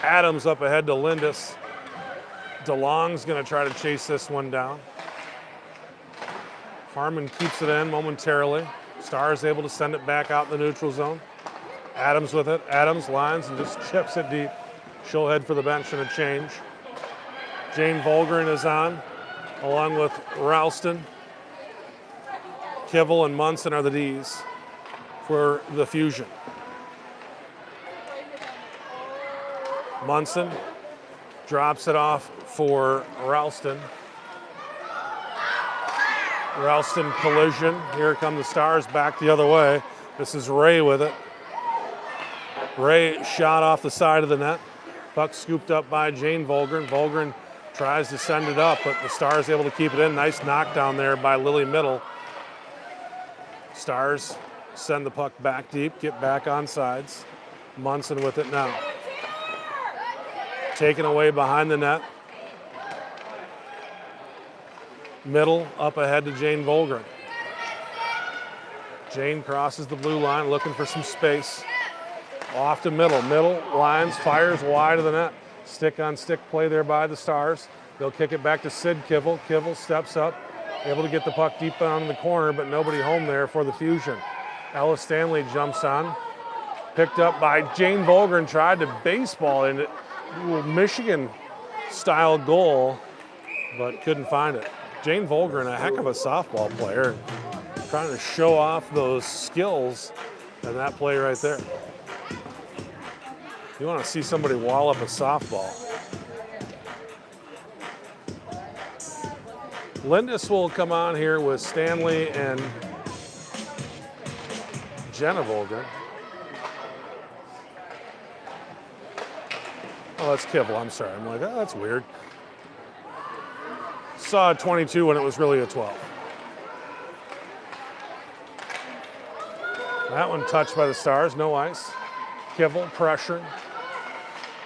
Adams up ahead to Lindis. DeLong's going to try to chase this one down. Harmon keeps it in momentarily. Stars able to send it back out in the neutral zone. Adams with it. Adams lines and just chips it deep. She'll head for the bench and a change. Jane Volgren is on, along with Ralston. Kivel and Munson are the Ds for the Fusion. Munson drops it off for Ralston. Ralston collision. Here come the Stars back the other way. This is Ray with it. Ray shot off the side of the net. Puck scooped up by Jane Volgren. Volgren tries to send it up, but the Stars able to keep it in. Nice knockdown there by Lily Middle. Stars send the puck back deep, get back on sides. Munson with it now. Taken away behind the net. Middle up ahead to Jane Volgren. Jane crosses the blue line looking for some space. Off to Middle. Middle lines, fires wide of the net. Stick on stick play there by the Stars. They'll kick it back to Sid Kivel. Kivel steps up, able to get the puck deep down in the corner, but nobody home there for the Fusion. Ella Stanley jumps on. Picked up by Jane Volgren, tried to baseball in it. Michigan style goal, but couldn't find it. Jane Volgren, a heck of a softball player, trying to show off those skills in that play right there. You want to see somebody wall up a softball. Lindis will come on here with Stanley and Jenna Volgren. Oh, that's Kivel, I'm sorry. I'm like, oh, that's weird. Saw a 22 when it was really a 12. That one touched by the Stars, no ice. Kivel pressure.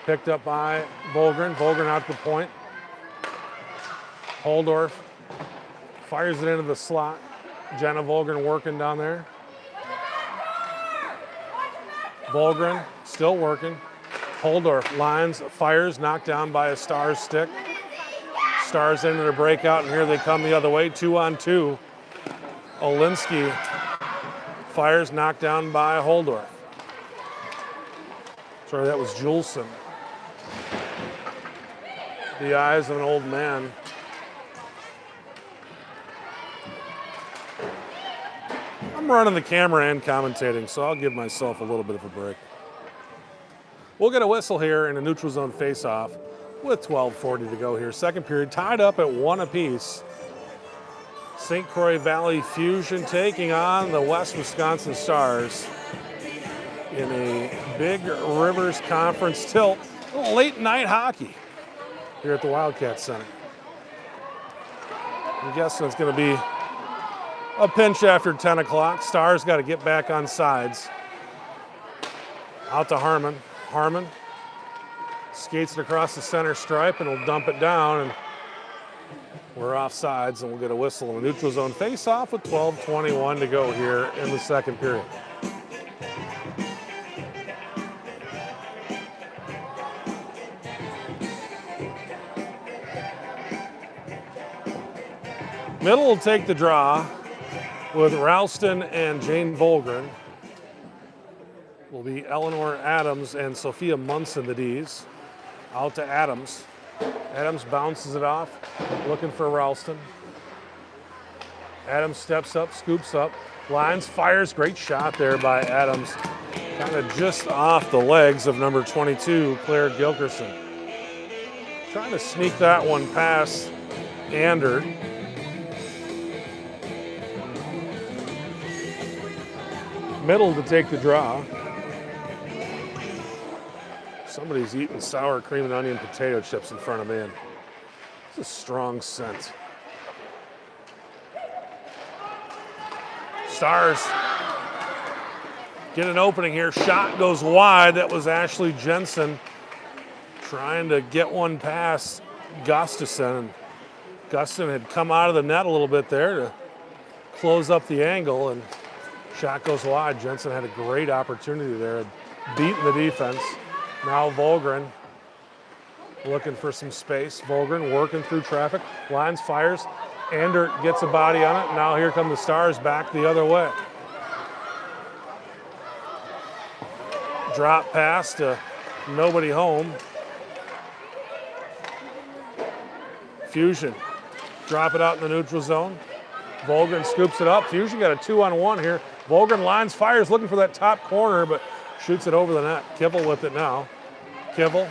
Picked up by Volgren. Volgren out to the point. Holdorf fires it into the slot. Jenna Volgren working down there. Volgren still working. Holdorf lines, fires, knocked down by a Stars stick. Stars into the breakout, and here they come the other way, 2-on-2. Olinsky fires, knocked down by Holdorf. Sorry, that was Juleson. The eyes of an old man. I'm running the camera and commentating, so I'll give myself a little bit of a break. We'll get a whistle here in a neutral zone face-off with 12:40 to go here. Second period, tied up at 1 apiece. St. Croix Valley Fusion taking on the West Wisconsin Stars in a Big Rivers Conference tilt. A little late night hockey here at the Wildcat Center. I'm guessing it's going to be a pinch after 10 o'clock. Stars got to get back on sides. Out to Harmon. Harmon skates it across the center stripe and will dump it down, and we're off sides, and we'll get a whistle in a neutral zone face-off with 12:21 to go here in the second period. Middle will take the draw with Ralston and Jane Volgren. Will be Eleanor Adams and Sophia Munson, the D's. Out to Adams. Adams bounces it off, looking for Ralston. Adams steps up, scoops up, lines, fires. Great shot there by Adams. Kind of just off the legs of number 22, Claire Gilkerson. Trying to sneak that one past Ander. Middle to take the draw. Somebody's eating sour cream and onion potato chips in front of me, and it's a strong scent. Stars get an opening here. Shot goes wide. That was Ashley Jensen trying to get one past Gustafson. And Gustafson had come out of the net a little bit there to close up the angle, and shot goes wide. Jensen had a great opportunity there, beating the defense. Now Volgren looking for some space. Volgren working through traffic. Lines, fires. Ander gets a body on it. Now here come the Stars back the other way. Drop pass to nobody home. Fusion drop it out in the neutral zone. Volgren scoops it up. Fusion got a 2-on-1 here. Volgren lines, fires, looking for that top corner, but shoots it over the net. Kivel with it now. Kivel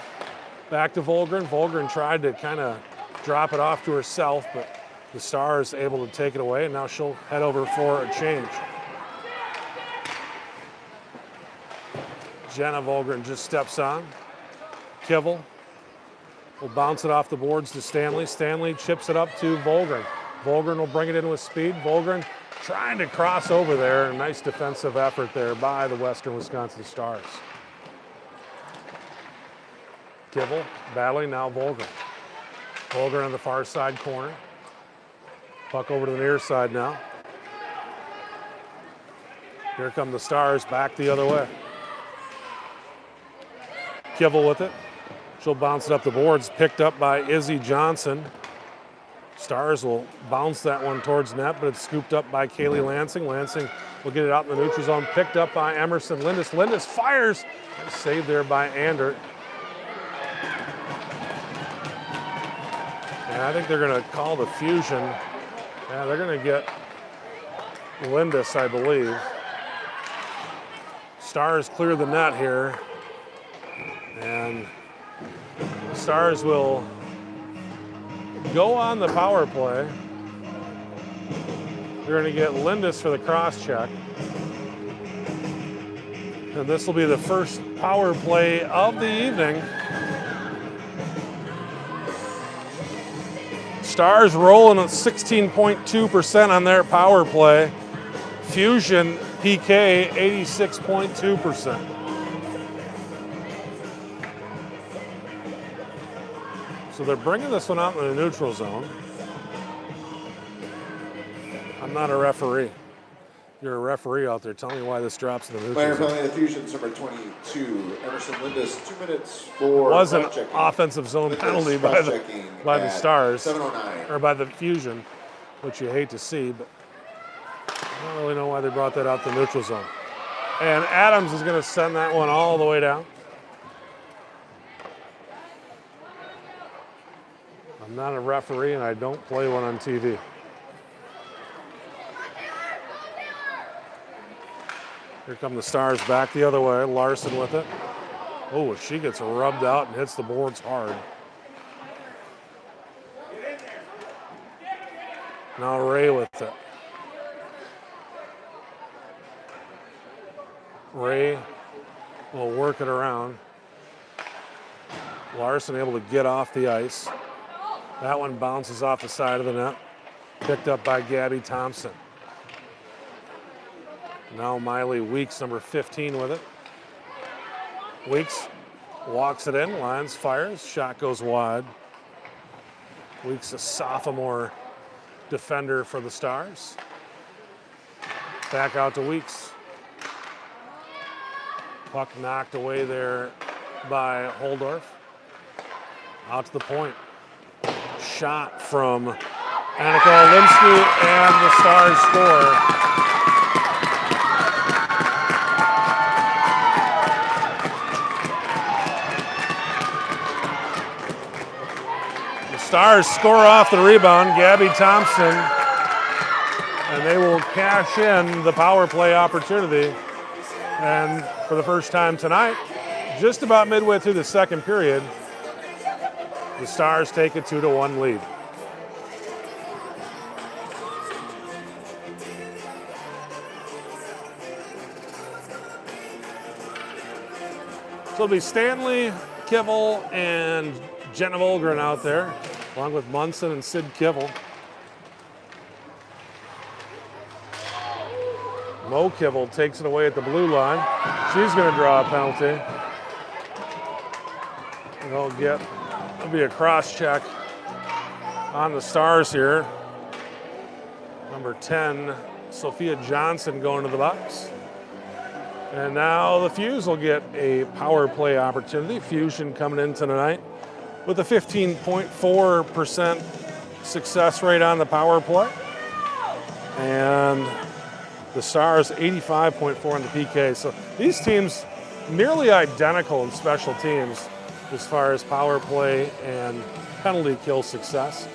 back to Volgren. Volgren tried to kind of drop it off to herself, but The Stars able to take it away, and now she'll head over for a change. Jenna Volgren just steps on. Kivel will bounce it off the boards to Stanley. Stanley chips it up to Volgren. Volgren will bring it in with speed. Volgren trying to cross over there. A nice defensive effort there by the Western Wisconsin Stars. Kivel battling, now Volgren. Volgren on the far side corner. Puck over to the near side now. Here come the Stars back the other way. Kivel with it. She'll bounce it up the boards, picked up by Izzy Johnson. Stars will bounce that one towards net, but it's scooped up by Kaylee Lansing. Lansing will get it out in the neutral zone, picked up by Emerson Lindis. Lindis fires, saved there by Andert. And I think they're going to call the fusion. Yeah, they're going to get Lindis, I believe. Stars clear the net here. And Stars will go on the power play. They're going to get Lindis for the cross check. And this will be the first power play of the evening. Stars rolling at 16.2% on their power play. Fusion PK 86.2%. So they're bringing this one out in the neutral zone. I'm not a referee. You're a referee out there. Tell me why this drops in the neutral Player zone. penalty, the Fusion's number 22, Emerson Lindis, 2 minutes for Was an checking. offensive zone Lindis penalty by the Stars, 7:09. or by the Fusion, which you hate to see, but I don't really know why they brought that out the neutral zone. And Adams is going to send that one all the way down. I'm not a referee, and I don't play one on TV. Here come the Stars back the other way. Larson with it. Oh, she gets rubbed out and hits the boards hard. Now Ray with it. Ray will work it around. Larson able to get off the ice. That one bounces off the side of the net. Picked up by Gabby Thompson. Now Miley Weeks, number 15, with it. Weeks walks it in, lines, fires, shot goes wide. Weeks, a sophomore defender for the Stars. Back out to Weeks. Puck knocked away there by Holdorf. Out to the point. Shot from Annika Olinsky, and the Stars score. The Stars score off the rebound, Gabby Thompson, and they will cash in the power play opportunity. And for the first time tonight, just about midway through the second period, the Stars take a 2-1 lead. So it'll be Stanley, Kivel, and Jenna Volgren out there, along with Munson and Sid Kivel. Mo Kivel takes it away at the blue line. She's going to draw a penalty. It'll be a cross check on the Stars here. Number 10, Sophia Johnson going to the box. And now the Fuse will get a power play opportunity. Fusion coming in tonight with a 15.4% success rate on the power play. And the Stars 85.4 on the PK. So these teams nearly identical in special teams as far as power play and penalty kill success.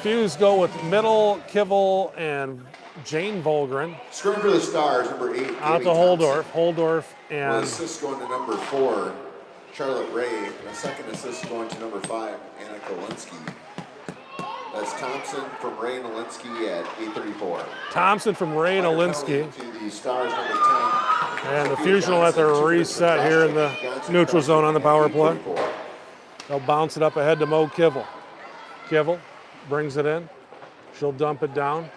Fuse go with Middle, Kivel, and Jane Volgren. Scoring for the Stars, number 8. Out to Holdorf. Holdorf and one assist going to number 4, Charlotte Ray. And a second assist going to number 5, Annika Olinsky. That's is Thompson from Ray Nolinsky at 8:34. Thompson from Ray Nolinsky. To the Stars number 10. And the Fusion will have to reset here in the neutral zone on the power play. They'll bounce it up ahead to Mo Kivel. Kivel brings it in. She'll dump it down.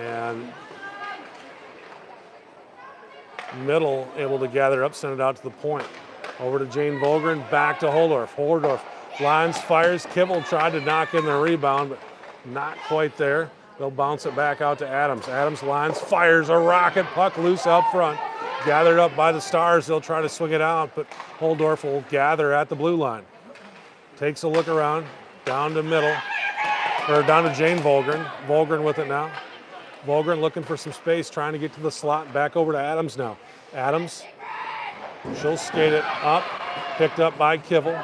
And Middle able to gather up, send it out to the point. Over to Jane Volgren, back to Holdorf. Holdorf lines, fires. Kivel tried to knock in the rebound, but not quite there. They'll bounce it back out to Adams. Adams lines, fires a rocket puck loose out front. Gathered up by the Stars. They'll try to swing it out, but Holdorf will gather at the blue line. Takes a look around, down to Middle, or down to Jane Volgren. Volgren with it now. Volgren looking for some space, trying to get to the slot. Back over to Adams now. Adams, she'll skate it up, picked up by Kivel.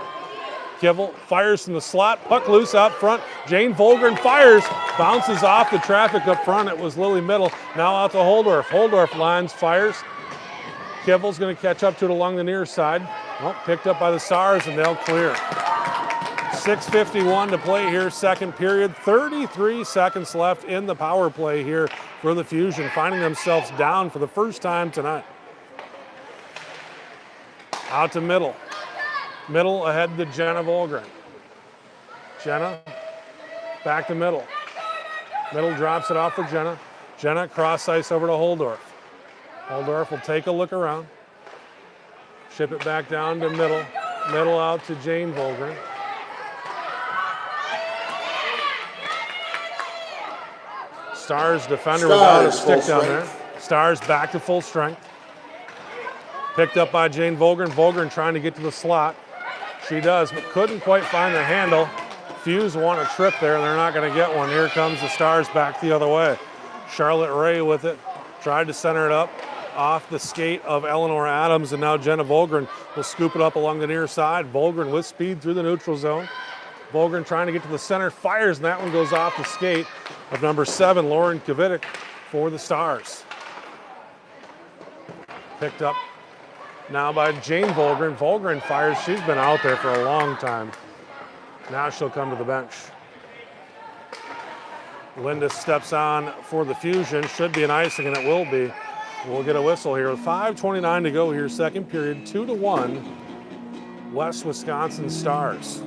Kivel fires from the slot, puck loose out front. Jane Volgren fires, bounces off the traffic up front. It was Lily Middle. Now out to Holdorf. Holdorf lines, fires. Kivel's going to catch up to it along the near side. Well, picked up by the Stars, and they'll clear. 6:51 to play here, second period. 33 seconds left in the power play here for the Fusion, finding themselves down for the first time tonight. Out to Middle. Middle ahead to Jenna Volgren. Jenna back to Middle. Middle drops it off for Jenna. Jenna cross ice over to Holdorf. Holdorf will take a look around. Ship it back down to Middle. Middle out to Jane Volgren. Stars defender without a stick down there. Stars back to full strength. Picked up by Jane Volgren. Volgren trying to get to the slot. She does, but couldn't quite find the handle. Fuse want a trip there, and they're not going to get one. Here comes the Stars back the other way. Charlotte Ray with it. Tried to center it up off the skate of Eleanor Adams, and now Jenna Volgren will scoop it up along the near side. Volgren with speed through the neutral zone. Volgren trying to get to the center, fires, and that one goes off the skate of number 7, Lauren Kavitic for the Stars. Picked up now by Jane Volgren. Volgren fires. She's been out there for a long time. Now she'll come to the bench. Linda steps on for the Fusion. Should be an icing, and it will be. We'll get a whistle here with 5:29 to go here, second period, 2-1, West Wisconsin Stars.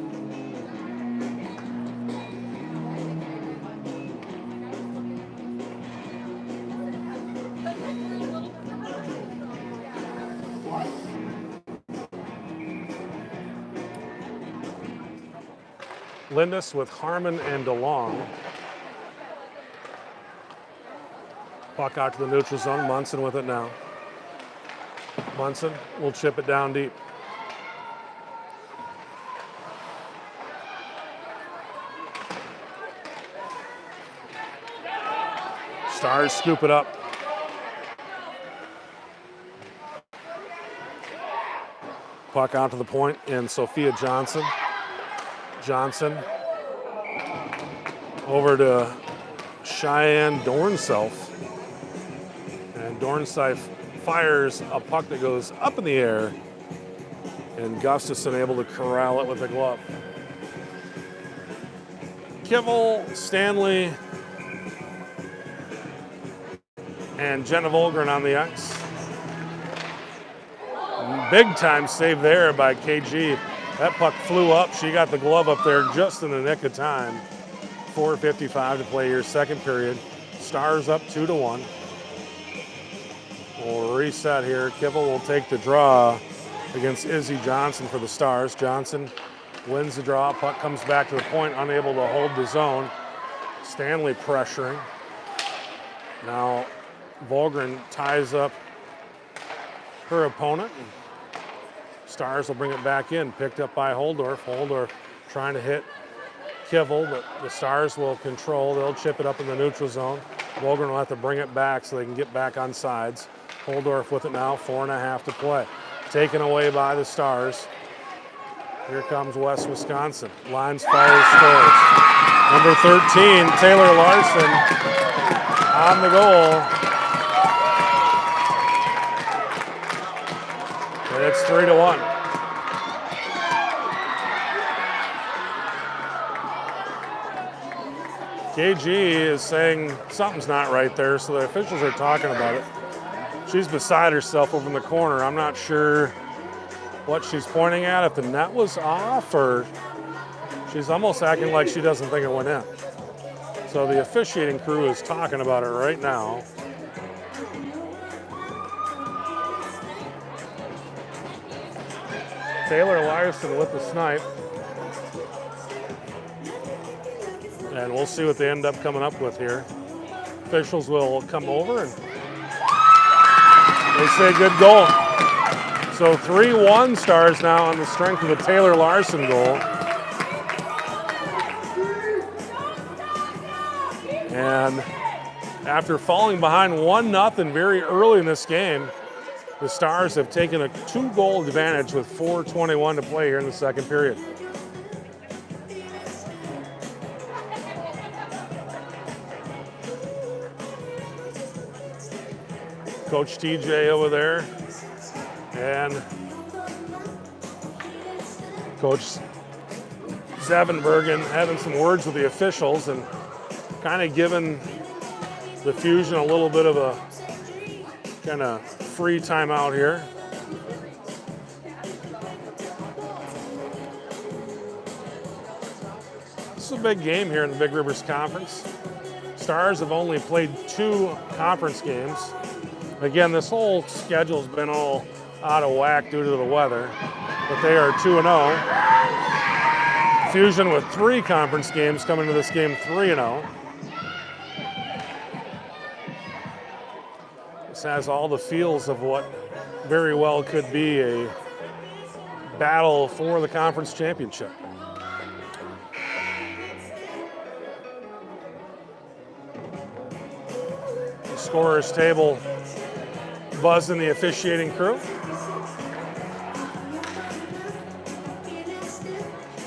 Lindis with Harmon and DeLong. Puck out to the neutral zone. Munson with it now. Munson will chip it down deep. Stars scoop it up. Puck out to the point, and Sophia Johnson. Johnson over to Cheyenne Dornself. And Dornself fires a puck that goes up in the air, and Gustafson able to corral it with a glove. Kivel, Stanley, and Jenna Volgren on the ice. Big time save there by KG. That puck flew up. She got the glove up there just in the nick of time. 4:55 to play here, second period. Stars up 2-1. We'll reset here. Kivel will take the draw against Izzy Johnson for the Stars. Johnson wins the draw. Puck comes back to the point, unable to hold the zone. Stanley pressuring. Now Volgren ties up her opponent. Stars will bring it back in, picked up by Holdorf. Holdorf trying to hit Kivel, but the Stars will control. They'll chip it up in the neutral zone. Volgren will have to bring it back so they can get back on sides. Holdorf with it now, 4.5 to play. Taken away by the Stars. Here comes West Wisconsin. Lines, fires, scores. Number 13, Taylor Larson on the goal. And it's 3-1. KG is saying something's not right there, so the officials are talking about it. She's beside herself over in the corner. I'm not sure what she's pointing at, if the net was off, or she's almost acting like she doesn't think it went in. So the officiating crew is talking about it right now. Taylor Larson with the snipe. And we'll see what they end up coming up with here. Officials will come over and they say good goal. So 3-1 Stars now on the strength of the Taylor Larson goal. And after falling behind 1-0 very early in this game, the Stars have taken a 2-goal advantage with 4:21 to play here in the second period. Coach TJ over there, and Coach Zavenbergen having some words with the officials and kind of giving the Fusion a little bit of a kind of free timeout here. This is a big game here in the Big Rivers Conference. Stars have only played 2 conference games. Again, this whole schedule's been all out of whack due to the weather, but they are 2-0. Fusion with 3 conference games coming to this game 3-0. This has all the feels of what very well could be a battle for the conference championship. The scorer's table buzzing the officiating crew.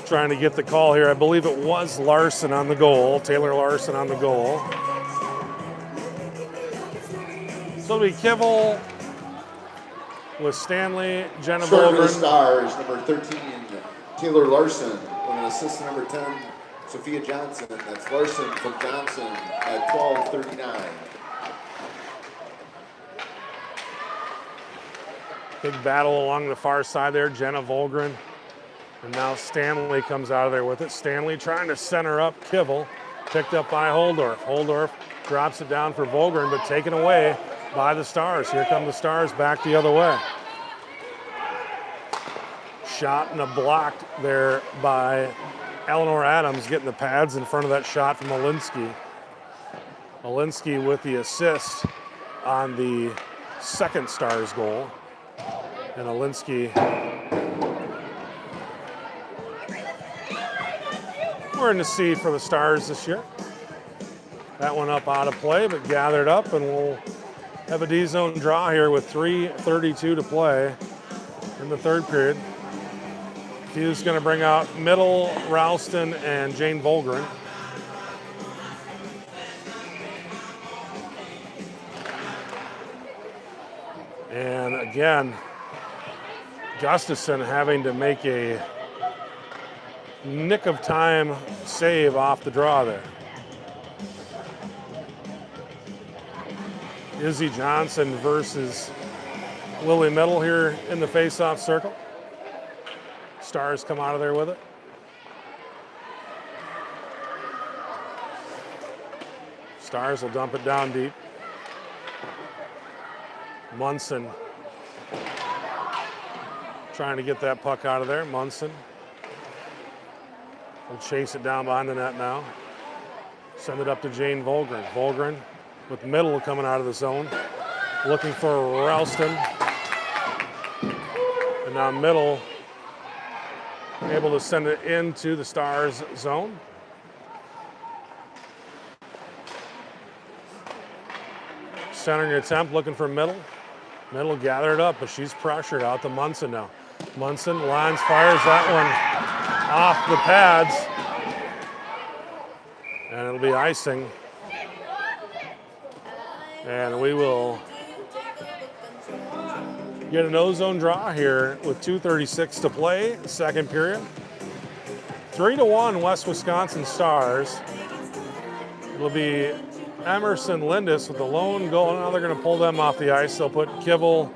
Trying to get the call here. I believe it was Larson on the goal, Taylor Larson on the goal. So it'll be Kivel with Stanley, Jenna Short for the Bogren. Stars, number 13, Taylor Larson, with an assist number 10, Sophia Johnson. That's Larson from Johnson at 12:39. Big battle along the far side there, Jenna Volgren. And now Stanley comes out of there with it. Stanley trying to center up Kivel, picked up by Holdorf. Holdorf drops it down for Volgren, but taken away by the Stars. Here come the Stars back the other way. Shot and a block there by Eleanor Adams, getting the pads in front of that shot from Olinsky. Olinsky with the assist on the second Stars goal. And Olinsky, we're in the seed for the Stars this year. That one up out of play, but gathered up, and we'll have a D-zone draw here with 3:32 to play in the third period. Fuse going to bring out Middle, Ralston, and Jane Volgren. And again, Gustafson having to make a nick of time save off the draw there. Izzy Johnson versus Lily Middle here in the face-off circle. Stars come out of there with it. Stars will dump it down deep. Munson trying to get that puck out of there. Munson will chase it down behind the net now. Send it up to Jane Volgren. Volgren with Middle coming out of the zone. Looking for Ralston. And now Middle able to send it into the Stars zone. Centering attempt, looking for Middle. Middle gathered up, but she's pressured out to Munson now. Munson lines, fires that one off the pads. And it'll be icing. And we will get an O-zone draw here with 2:36 to play, second period. 3-1 West Wisconsin Stars. It'll be Emerson Lindis with the lone goal. Now they're going to pull them off the ice. They'll put Kivel,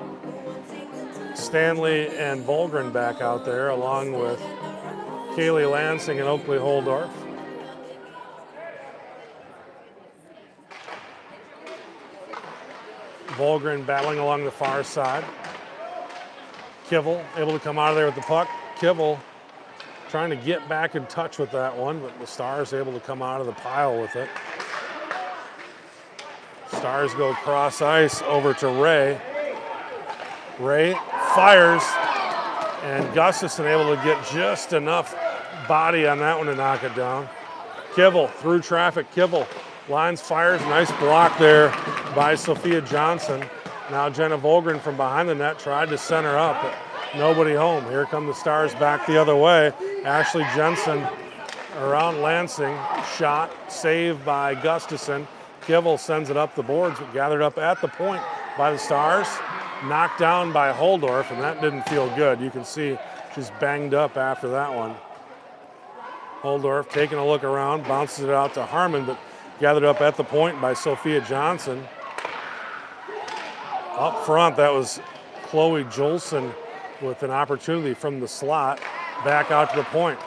Stanley, and Volgren back out there, along with Kaylee Lansing and Oakley Holdorf. Volgren battling along the far side. Kivel able to come out of there with the puck. Kivel trying to get back in touch with that one, but the Stars able to come out of the pile with it. Stars go cross ice over to Ray. Ray fires, and Gustafson able to get just enough body on that one to knock it down. Kivel through traffic. Kivel lines, fires, nice block there by Sophia Johnson. Now Jenna Volgren from behind the net tried to center up, but nobody home. Here come the Stars back the other way. Ashley Jensen around Lansing. Shot, saved by Gustafson. Kivel sends it up the boards, but gathered up at the point by the Stars. Knocked down by Holdorf, and that didn't feel good. You can see she's banged up after that one. Holdorf taking a look around, bounces it out to Harmon, but gathered up at the point by Sophia Johnson. Up front, that was Chloe Jolson with an opportunity from the slot. Back out to the point.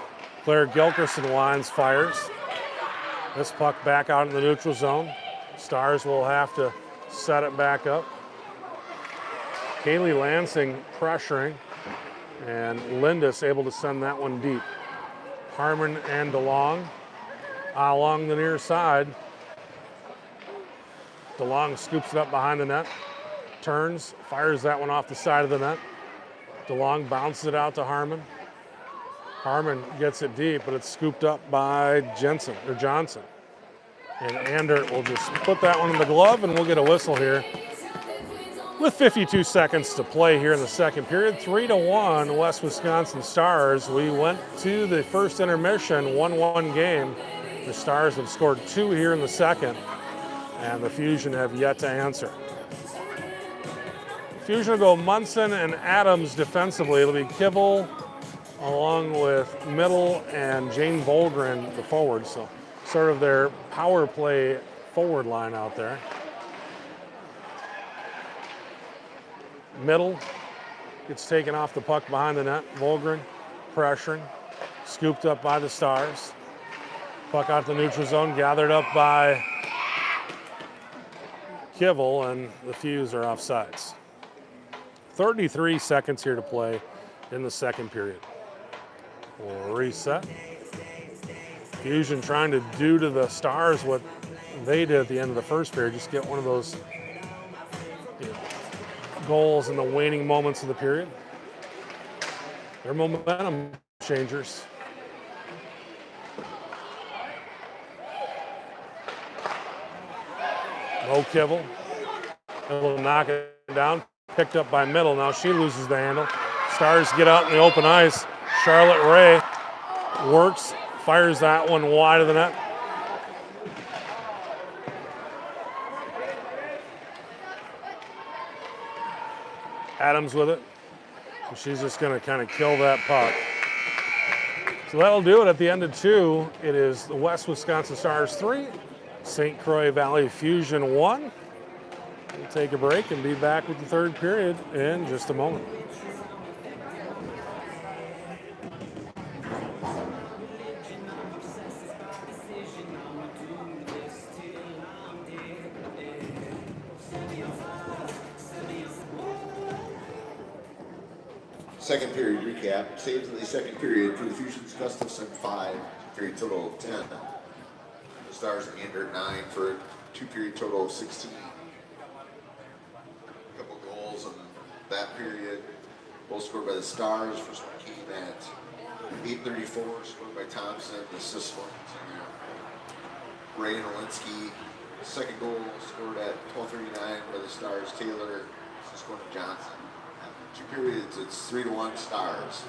Claire Gilkerson lines, fires. This puck back out in the neutral zone. Stars will have to set it back up. Kaylee Lansing pressuring, and Lindis able to send that one deep. Harmon and DeLong along the near side. DeLong scoops it up behind the net, turns, fires that one off the side of the net. DeLong bounces it out to Harmon. Harmon gets it deep, but it's scooped up by Johnson. And Andert will just put that one in the glove, and we'll get a whistle here. With 52 seconds to play here in the second period, 3-1 West Wisconsin Stars. We went to the first intermission, 1-1 game. The Stars have scored 2 here in the second, and the Fusion have yet to answer. Fusion will go Munson and Adams defensively. It'll be Kivel along with Middle and Jane Volgren, the forwards. So sort of their power play forward line out there. Middle gets taken off the puck behind the net. Volgren pressuring, scooped up by the Stars. Puck out the neutral zone, gathered up by Kivel, and the Fuse are offsides. 33 seconds here to play in the second period. We'll reset. Fusion trying to do to the Stars what they did at the end of the first period, just get one of those goals in the waning moments of the period. They're momentum changers. No Kivel. Able to knock it down. Picked up by Middle. Now she loses the handle. Stars get out in the open ice. Charlotte Ray works, fires that one wide of the net. Adams with it. She's just going to kind of kill that puck. So that'll do it at the end of 2. It is the West Wisconsin Stars 3, St. Croix Valley Fusion 1. We'll take a break and be back with the third period in just a moment. Second period recap. Saves in the second period for the Fusion's Gustafson 5, period total of 10. The Stars Andert 9 for a 2-period total of 16. A couple goals in that period. Both scored by the Stars. First one came at 8:34, scored by Thompson. The assist one to Ray Nolinsky. Second goal scored at 12:39 by the Stars. Taylor. Assist one to Johnson. 2 periods, it's 3-1 Stars.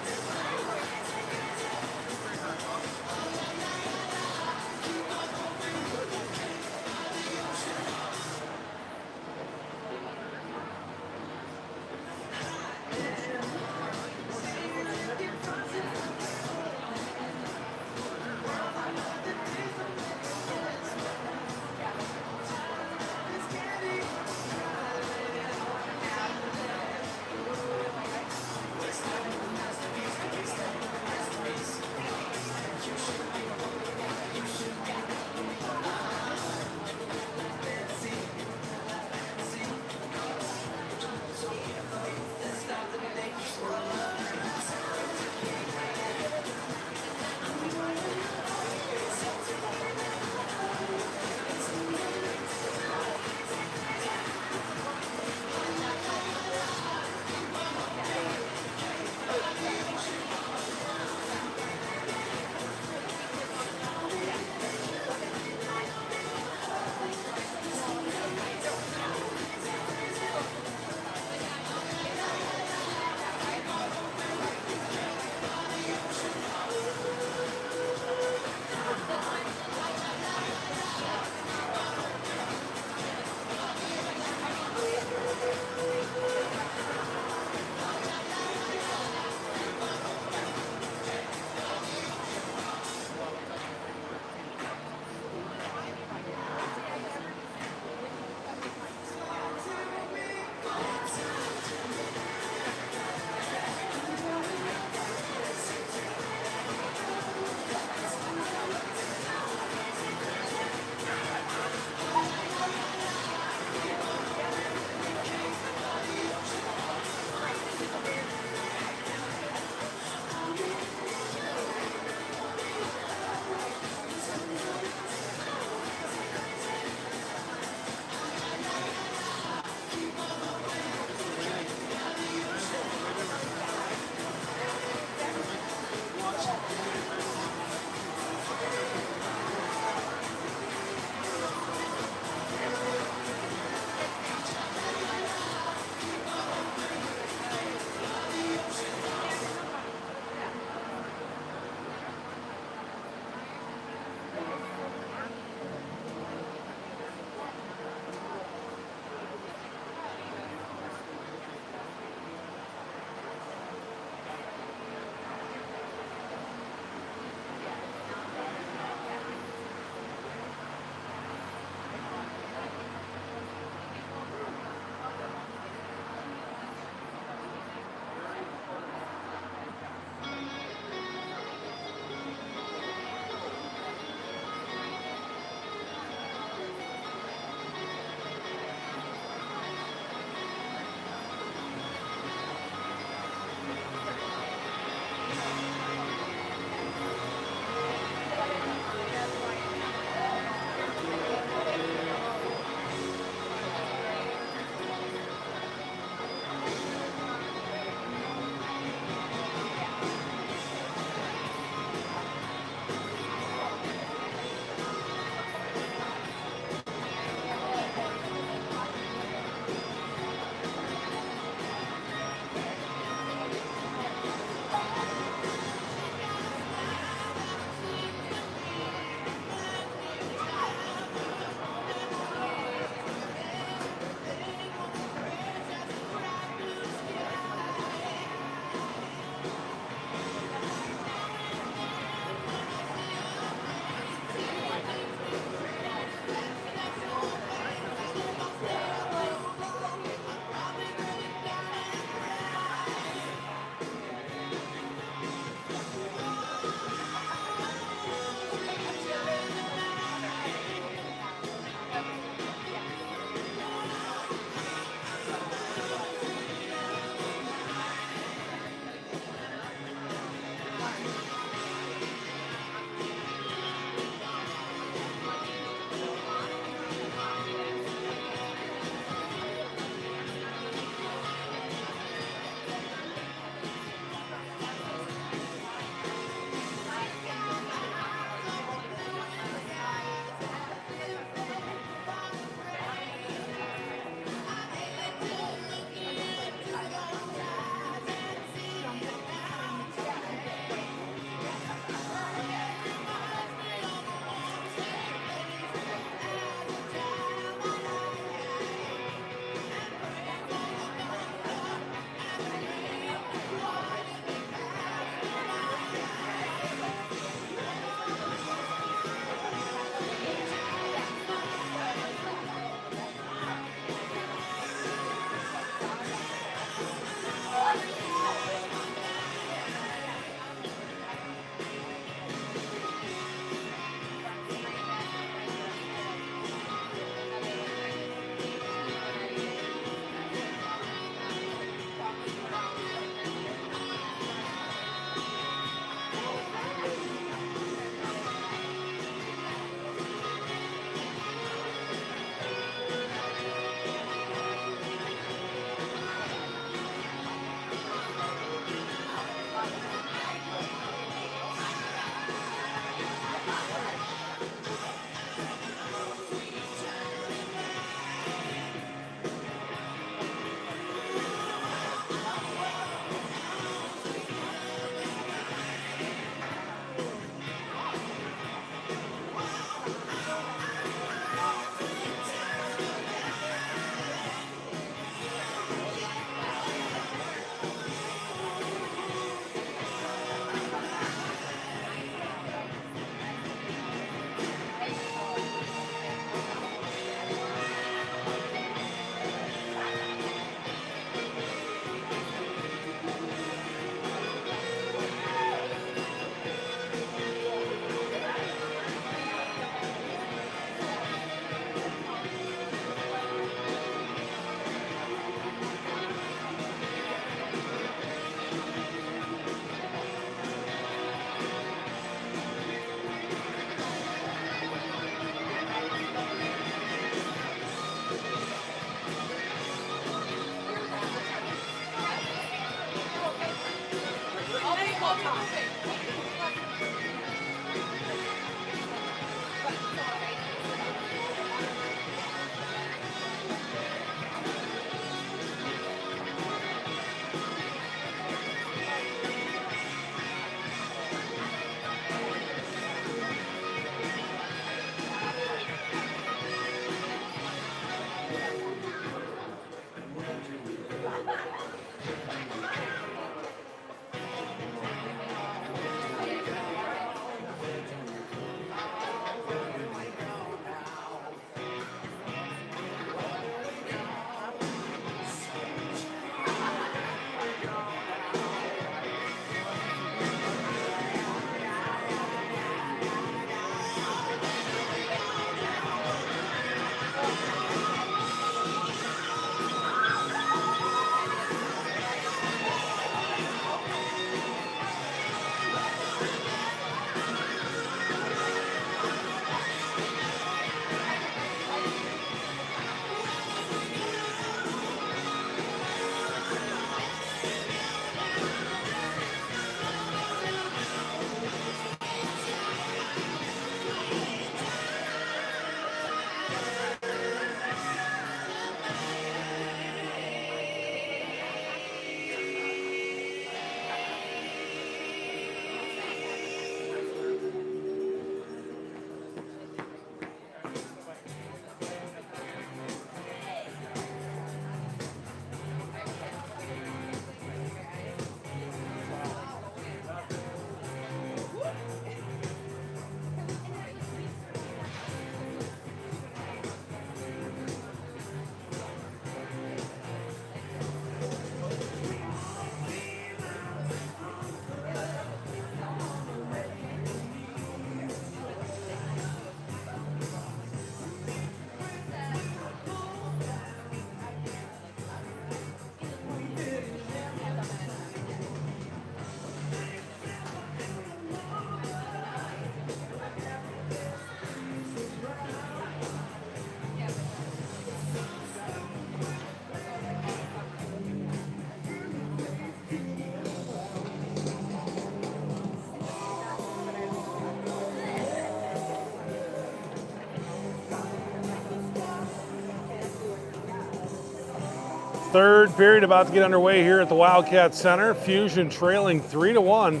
Third period about to get underway here at the Wildcat Center. Fusion trailing 3-1.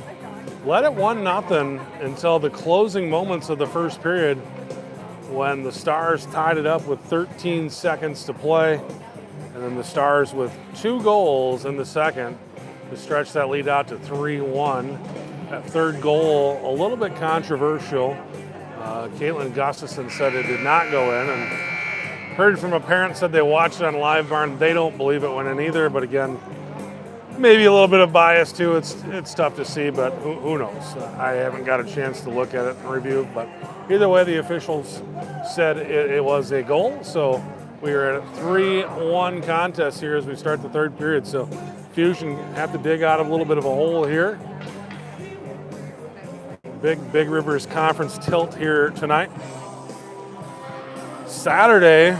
Led it 1-0 until the closing moments of the first period when the Stars tied it up with 13 seconds to play. And then the Stars with 2 goals in the second to stretch that lead out to 3-1. That third goal, a little bit controversial. Caitlin Gustafson said it did not go in, and heard from a parent said they watched it on Live Barn. They don't believe it went in either, but again, maybe a little bit of bias too. It's tough to see, but who knows? I haven't got a chance to look at it and review, but either way, the officials said it was a goal, so we are at a 3-1 contest here as we start the third period. So Fusion have to dig out of a little bit of a hole here. Big Rivers Conference tilt here tonight. Saturday,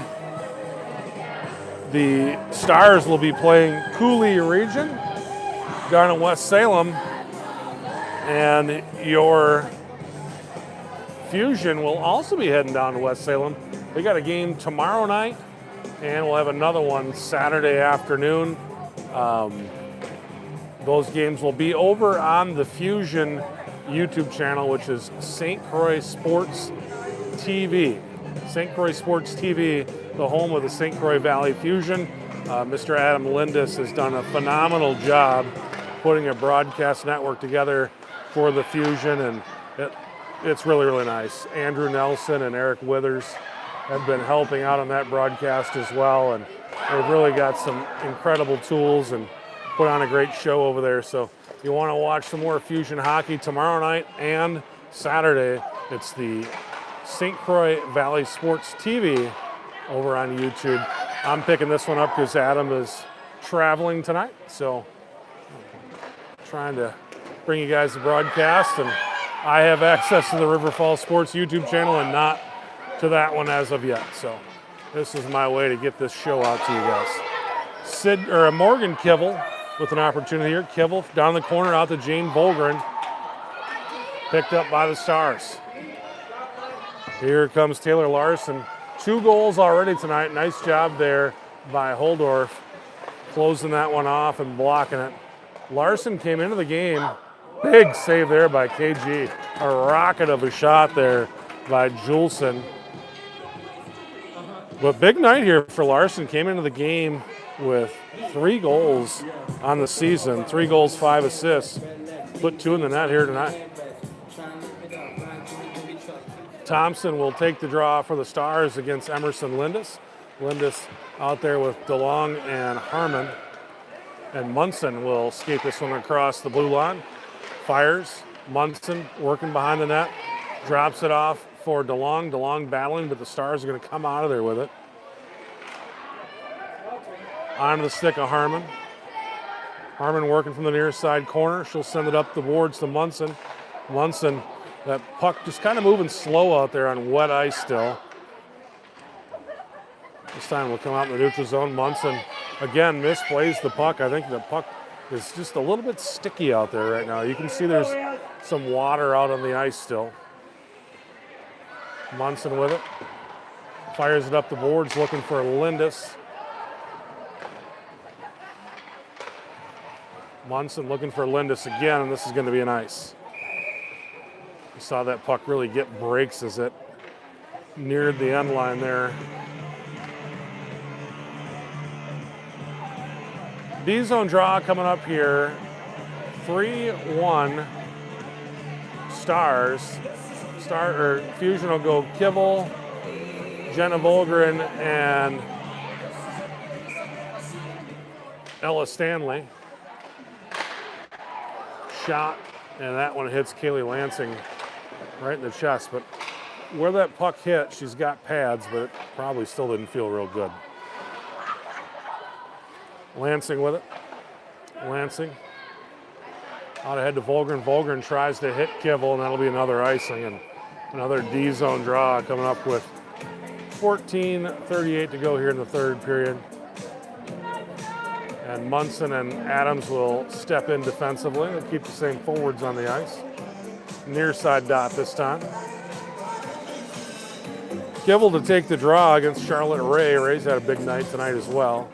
the Stars will be playing Cooley Region down in West Salem, and your Fusion will also be heading down to West Salem. They got a game tomorrow night, and we'll have another one Saturday afternoon. Those games will be over on the Fusion YouTube channel, which is St. Croix Sports TV. St. Croix Sports TV, the home of the St. Croix Valley Fusion. Mr. Adam Lindis has done a phenomenal job putting a broadcast network together for the Fusion, and it's really, really nice. Andrew Nelson and Eric Withers have been helping out on that broadcast as well, and they've really got some incredible tools and put on a great show over there. So if you want to watch some more Fusion hockey tomorrow night and Saturday, it's the St. Croix Valley Sports TV over on YouTube. I'm picking this one up because Adam is traveling tonight, so I'm trying to bring you guys the broadcast, and I have access to the River Falls Sports YouTube channel and not to that one as of yet. So this is my way to get this show out to you guys. Morgan Kivel with an opportunity here. Kivel down the corner out to Jane Volgren. Picked up by the Stars. Here comes Taylor Larson. 2 goals already tonight. Nice job there by Holdorf, closing that one off and blocking it. Larson came into the game. Big save there by KG. A rocket of a shot there by Juleson. But big night here for Larson. Came into the game with 3 goals on the season. 3 goals, 5 assists. Put 2 in the net here tonight. Thompson will take the draw for the Stars against Emerson Lindis. Lindis out there with DeLong and Harmon. And Munson will skate this one across the blue line. Fires. Munson working behind the net. Drops it off for DeLong. DeLong battling, but the Stars are going to come out of there with it. On the stick of Harmon. Harmon working from the near side corner. She'll send it up the boards to Munson. Munson, that puck just kind of moving slow out there on wet ice still. This time will come out in the neutral zone. Munson again misplays the puck. I think the puck is just a little bit sticky out there right now. You can see there's some water out on the ice still. Munson with it. Fires it up the boards looking for Lindis. Munson looking for Lindis again, and this is going to be an ice. You saw that puck really get breaks as it neared the end line there. D-zone draw coming up here. 3-1 Stars. Fusion will go Kivel, Jenna Volgren, and Ella Stanley. Shot, and that one hits Kaylee Lansing right in the chest. But where that puck hit, she's got pads, but it probably still didn't feel real good. Lansing with it. Lansing out ahead to Volgren. Volgren tries to hit Kivel, and that'll be another icing, and another D-zone draw coming up with 14:38 to go here in the third period. And Munson and Adams will step in defensively. They'll keep the same forwards on the ice. Near side dot this time. Kivel to take the draw against Charlotte Ray. Ray's had a big night tonight as well.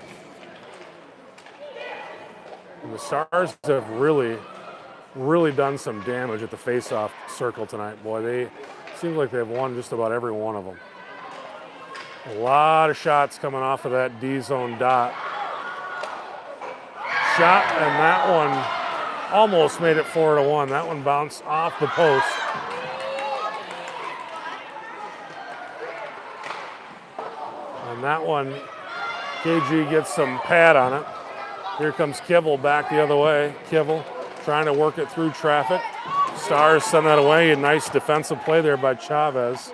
Stars have really done some damage at the face-off circle tonight. Boy, they seem like they've won just about every one of them. A lot of shots coming off of that D-zone dot. Shot, and that one almost made it 4-1. That one bounced off the post. And that one, KG gets some pad on it. Here comes Kivel back the other way. Kivel trying to work it through traffic. Stars send that away. A nice defensive play there by Chavez.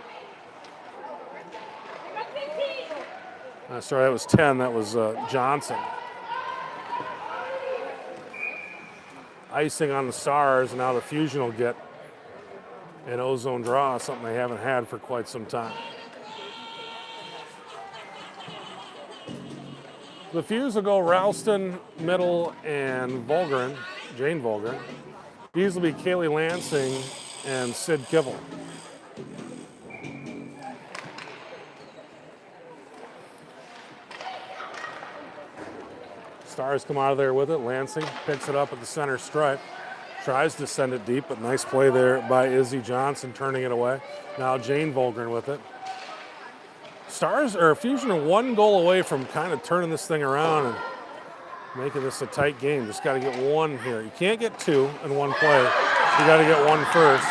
Sorry, that was 10. That was Johnson. Icing on the Stars. Now the Fusion will get an ozone draw, something they haven't had for quite some time. The Fuse will go Ralston, Middle, and Volgren, Jane Volgren. These will be Kaylee Lansing and Sid Kivel. Stars come out of there with it. Lansing picks it up at the center stripe. Tries to send it deep, but nice play there by Izzy Johnson turning it away. Now Jane Volgren with it. Stars or Fusion are 1 goal away from kind of turning this thing around and making this a tight game. Just got to get one here. You can't get two in one play. You got to get one first.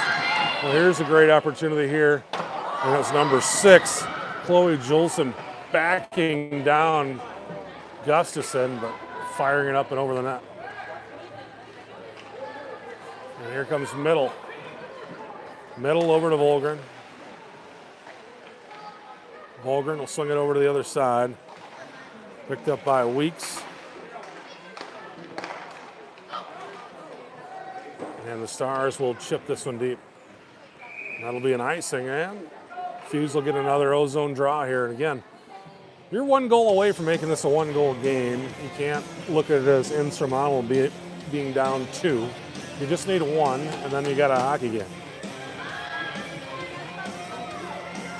Well, here's a great opportunity here. And it's number 6, Chloe Julson backing down Gustafson, but firing it up and over the net. And here comes Middle. Middle over to Volgren. Volgren will swing it over to the other side. Picked up by Weeks. And the Stars will chip this one deep. That'll be an icing, and Fuse will get another ozone draw here. And again, you're 1 goal away from making this a 1-goal game. You can't look at it as insurmountable being down 2. You just need 1, and then you got a hockey game.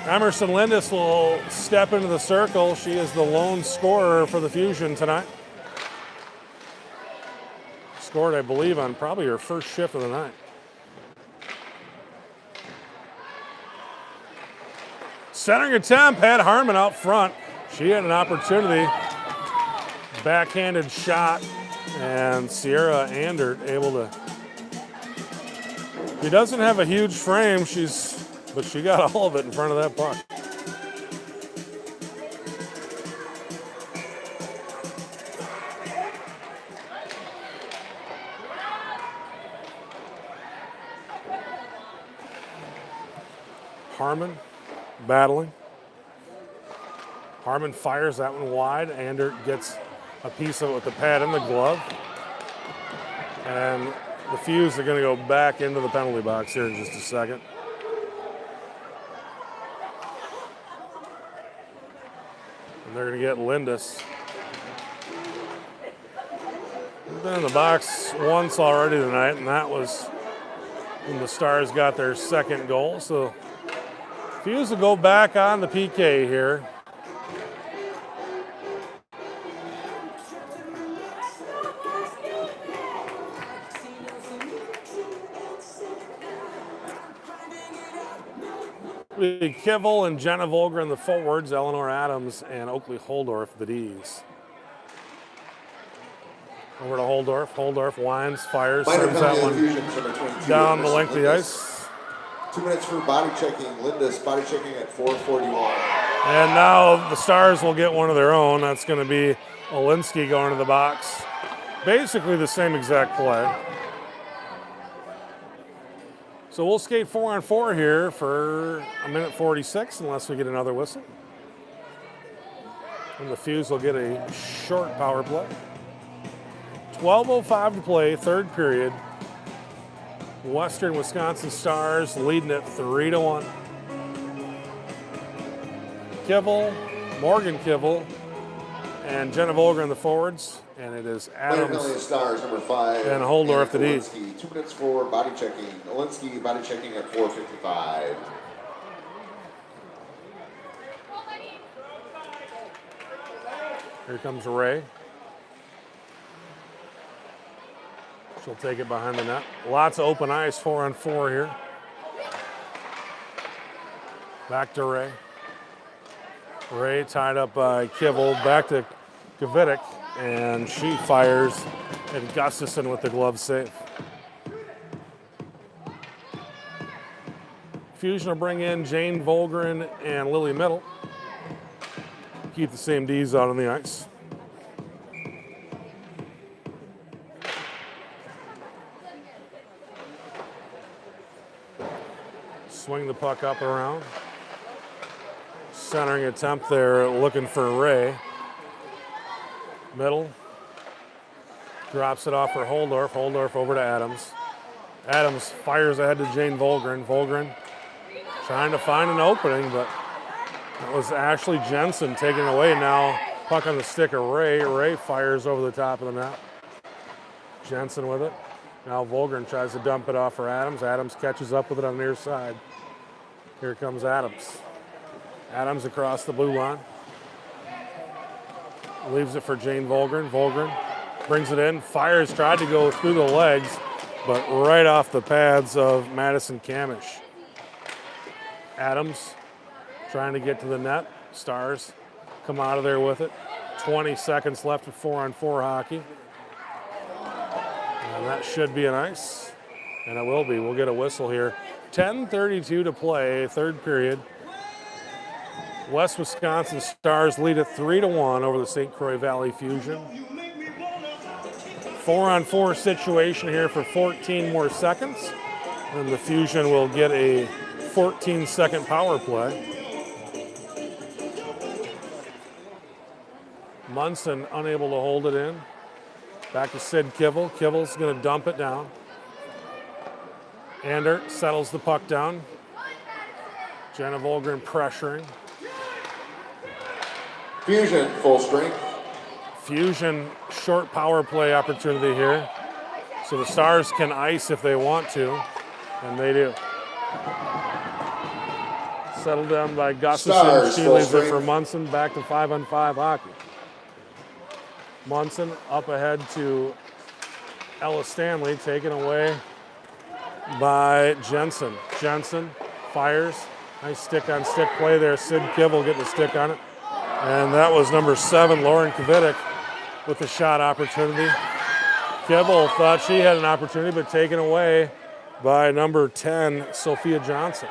Emerson Lindis will step into the circle. She is the lone scorer for the Fusion tonight. Scored, I believe, on probably her first shift of the night. Centering attempt, had Harmon out front. She had an opportunity. Backhanded shot, and Sierra Andert able to. She doesn't have a huge frame, but she got all of it in front of that puck. Harmon battling. Harmon fires that one wide. Andert gets a piece of it with the pad and the glove. And the Fuse are going to go back into the penalty box here in just a second. And they're going to get Lindis. We've been in the box once already tonight, and that was when the Stars got their second goal. So Fuse will go back on the PK here. Kivel and Jenna Volgren the forwards, Eleanor Adams and Oakley Holdorf the Ds. Over to Holdorf. Holdorf winds, fires, sends that one down the length of the ice. 2 minutes for body checking. Lindis body checking at 4:41. And now the Stars will get one of their own. That's going to be Olinsky going to the box. Basically the same exact play. So we'll skate 4-on-4 here for 1:46 unless we get another whistle. And the Fuse will get a short power play. 12:05 to play, third period. Western Wisconsin Stars leading it 3-1. Kivel, Morgan Kivel, and Jenna Volger in the forwards. And it is Adams Stars, number 5, and Holdorf the D. 2 minutes for body checking. Olinsky body checking at 4:55. Here comes Ray. She'll take it behind the net. Lots of open ice, 4-on-4 here. Back to Ray. Ray tied up by Kibble. Back to Gavitic, and she fires at Gustafson with the glove save. Fusion will bring in Jane Volgren and Lily Middle. Keep the same D's out on the ice. Swing the puck up and around. Centering attempt there, looking for Ray. Middle. Drops it off for Holdorf. Holdorf over to Adams. Adams fires ahead to Jane Volgren. Volgren trying to find an opening, but that was Ashley Jensen taking it away. Now puck on the stick of Ray. Ray fires over the top of the net. Jensen with it. Now Volgren tries to dump it off for Adams. Adams catches up with it on the near side. Here comes Adams. Adams across the blue line. Leaves it for Jane Volgren. Volgren brings it in. Fires, tried to go through the legs, but right off the pads of Madison Camish. Adams trying to get to the net. Stars come out of there with it. 20 seconds left of 4-on-4 hockey. And that should be an ice. And it will be. We'll get a whistle here. 10:32 to play, third period. West Wisconsin Stars lead it 3-1 over the St. Croix Valley Fusion. 4-on-4 situation here for 14 more seconds. And the Fusion will get a 14-second power play. Munson unable to hold it in. Back to Sid Kibble. Kibble's going to dump it down. Ander settles the puck down. Jenna Volgren pressuring. Fusion, full strength. Fusion, short power play opportunity here. So the Stars can ice if they want to, and they do. Settled down by Gustafson. She leaves it for Munson. Back to 5-on-5 hockey. Munson up ahead to Ella Stanley, taken away by Jensen. Jensen fires. Nice stick-on-stick play there. Sid Kibble getting the stick on it. And that was number 7, Lauren Kvitic, with the shot opportunity. Kibble thought she had an opportunity, but taken away by number 10, Sophia Johnson.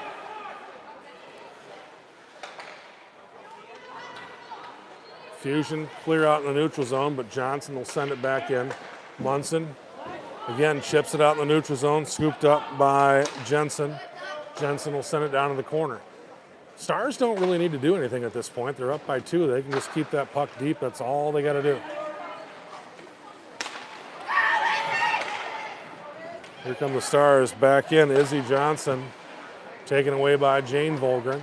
Fusion clear out in the neutral zone, but Johnson will send it back in. Munson again chips it out in the neutral zone, scooped up by Jensen. Jensen will send it down to the corner. Stars don't really need to do anything at this point. They're up by 2. They can just keep that puck deep. That's all they got to do. Here come the Stars back in. Izzy Johnson taken away by Jane Volgren.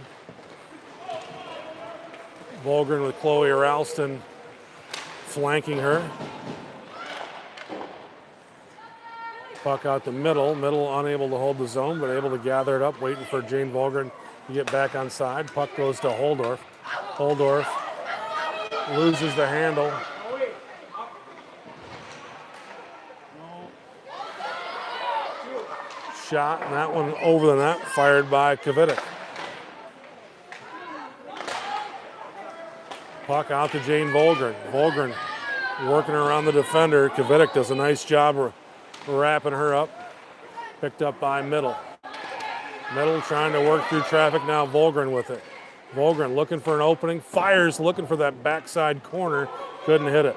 Volgren with Chloe Ralston flanking her. Puck out the middle. Middle unable to hold the zone, but able to gather it up, waiting for Jane Volgren to get back on side. Puck goes to Holdorf. Holdorf loses the handle. Shot, and that one over the net, fired by Kvitic. Puck out to Jane Volgren. Volgren working around the defender. Kvitic does a nice job wrapping her up. Picked up by Middle. Middle trying to work through traffic now. Volgren with it. Volgren looking for an opening. Fires looking for that backside corner. Couldn't hit it.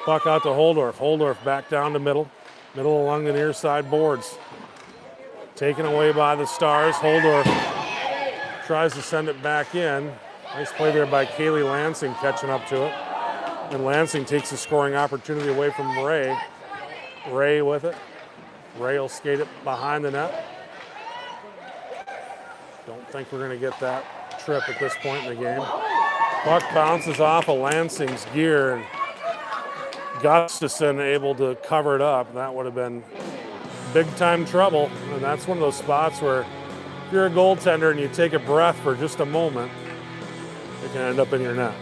Puck out to Holdorf. Holdorf back down to Middle. Middle along the near side boards. Taken away by the Stars. Holdorf tries to send it back in. Nice play there by Kaylee Lansing catching up to it. And Lansing takes the scoring opportunity away from Ray. Ray with it. Ray will skate it behind the net. Don't think we're going to get that trip at this point in the game. Puck bounces off of Lansing's gear, and Gustafson able to cover it up. That would have been big time trouble. And that's one of those spots where if you're a goaltender and you take a breath for just a moment, it can end up in your net.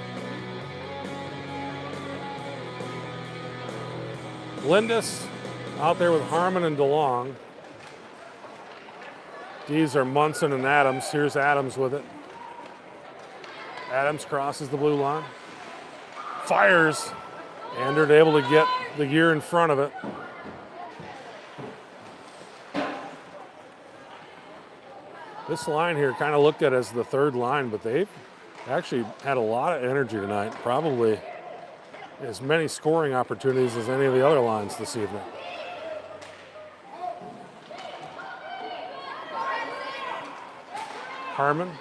Lindis out there with Harmon and DeLong. These are Munson and Adams. Here's Adams with it. Adams crosses the blue line. Fires. Andert able to get the gear in front of it. This line here kind of looked at as the third line, but they've actually had a lot of energy tonight. Probably as many scoring opportunities as any of the other lines this evening. Harmon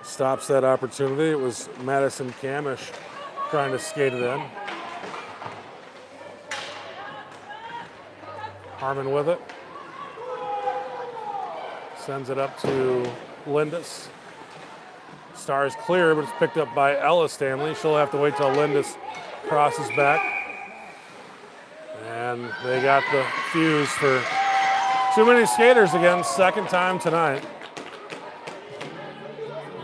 stops that opportunity. It was Madison Camish trying to skate it in. Harmon with it. Sends it up to Lindis. Stars clear, but it's picked up by Ella Stanley. She'll have to wait till Lindis crosses back. And they got the fuse for too many skaters again, second time tonight.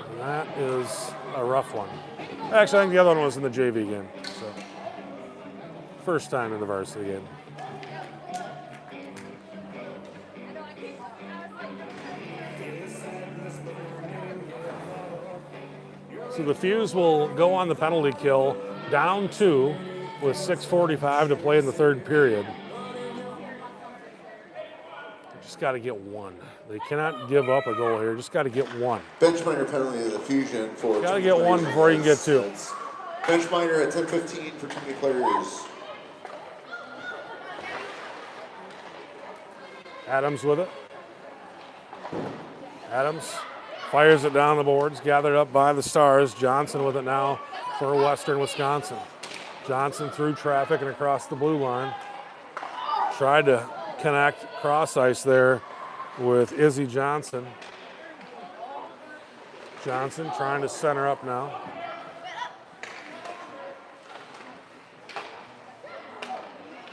And that is a rough one. Actually, I think the other one was in the JV game. So, first time in the varsity game. So the fuse will go on the penalty kill, down 2 with 6:45 to play in the third period. Just got to get one. They cannot give up a goal here. Just got to get one. Bench minor penalty of the Fusion for. Got to get one before you can get 2. Bench minor at 10:15 for too many players. Adams with it. Adams fires it down the boards, gathered up by the Stars. Johnson with it now for Western Wisconsin. Johnson through traffic and across the blue line. Tried to connect cross ice there with Izzy Johnson. Johnson trying to center up now.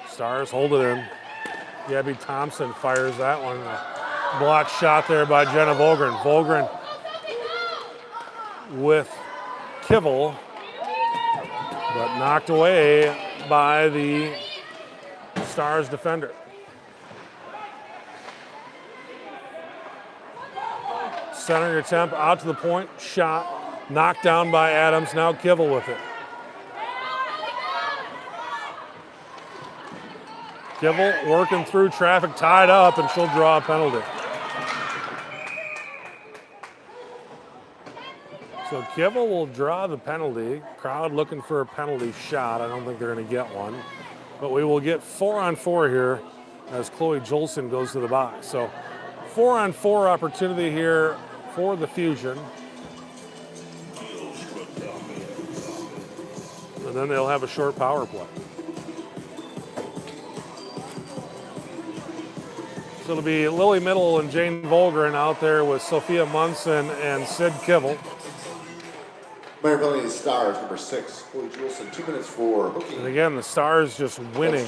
Stars hold it in. Gabby Thompson fires that one. A block shot there by Jenna Volgren. Volgren with Kivel, but knocked away by the Stars defender. Center attempt out to the point, shot, knocked down by Adams. Now Kivel with it. Kivel working through traffic, tied up, and she'll draw a penalty. So Kivel will draw the penalty. Crowd looking for a penalty shot. I don't think they're going to get one. But we will get 4-on-4 here as Chloe Jolson goes to the box. So 4-on-4 opportunity here for the Fusion. And then they'll have a short power play. So it'll be Lily Middle and Jane Volgren out there with Sophia Munson and Sid Kivel. Minor penalty Stars, number 6, Chloe Juleson, 2 minutes for hooking. And again, the Stars just winning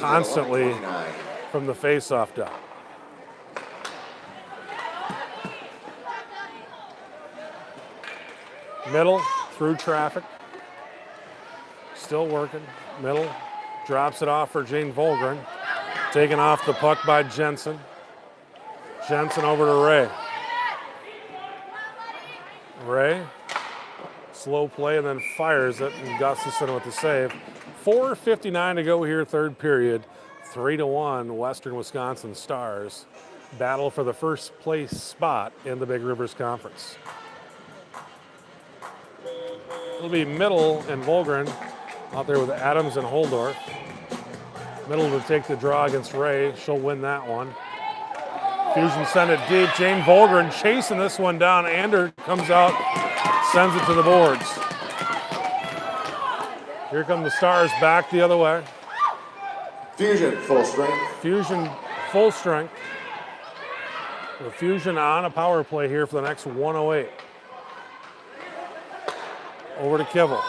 constantly from the face-off dot. Middle through traffic. Still working. Middle drops it off for Jane Volgren. Taken off the puck by Jensen. Jensen over to Ray. Ray, slow play and then fires it, and Gustafson with the save. 4:59 to go here, third period. 3-1 Western Wisconsin Stars battle for the first place spot in the Big Rivers Conference. It'll be Middle and Volgren out there with Adams and Holdorf. Middle to take the draw against Ray. She'll win that one. Fusion send it deep. Jane Volgren chasing this one down. Ander comes out, sends it to the boards. Here come the Stars back the other way. Fusion full strength. Fusion full strength. The Fusion on a power play here for the next 108. Over to Kivel.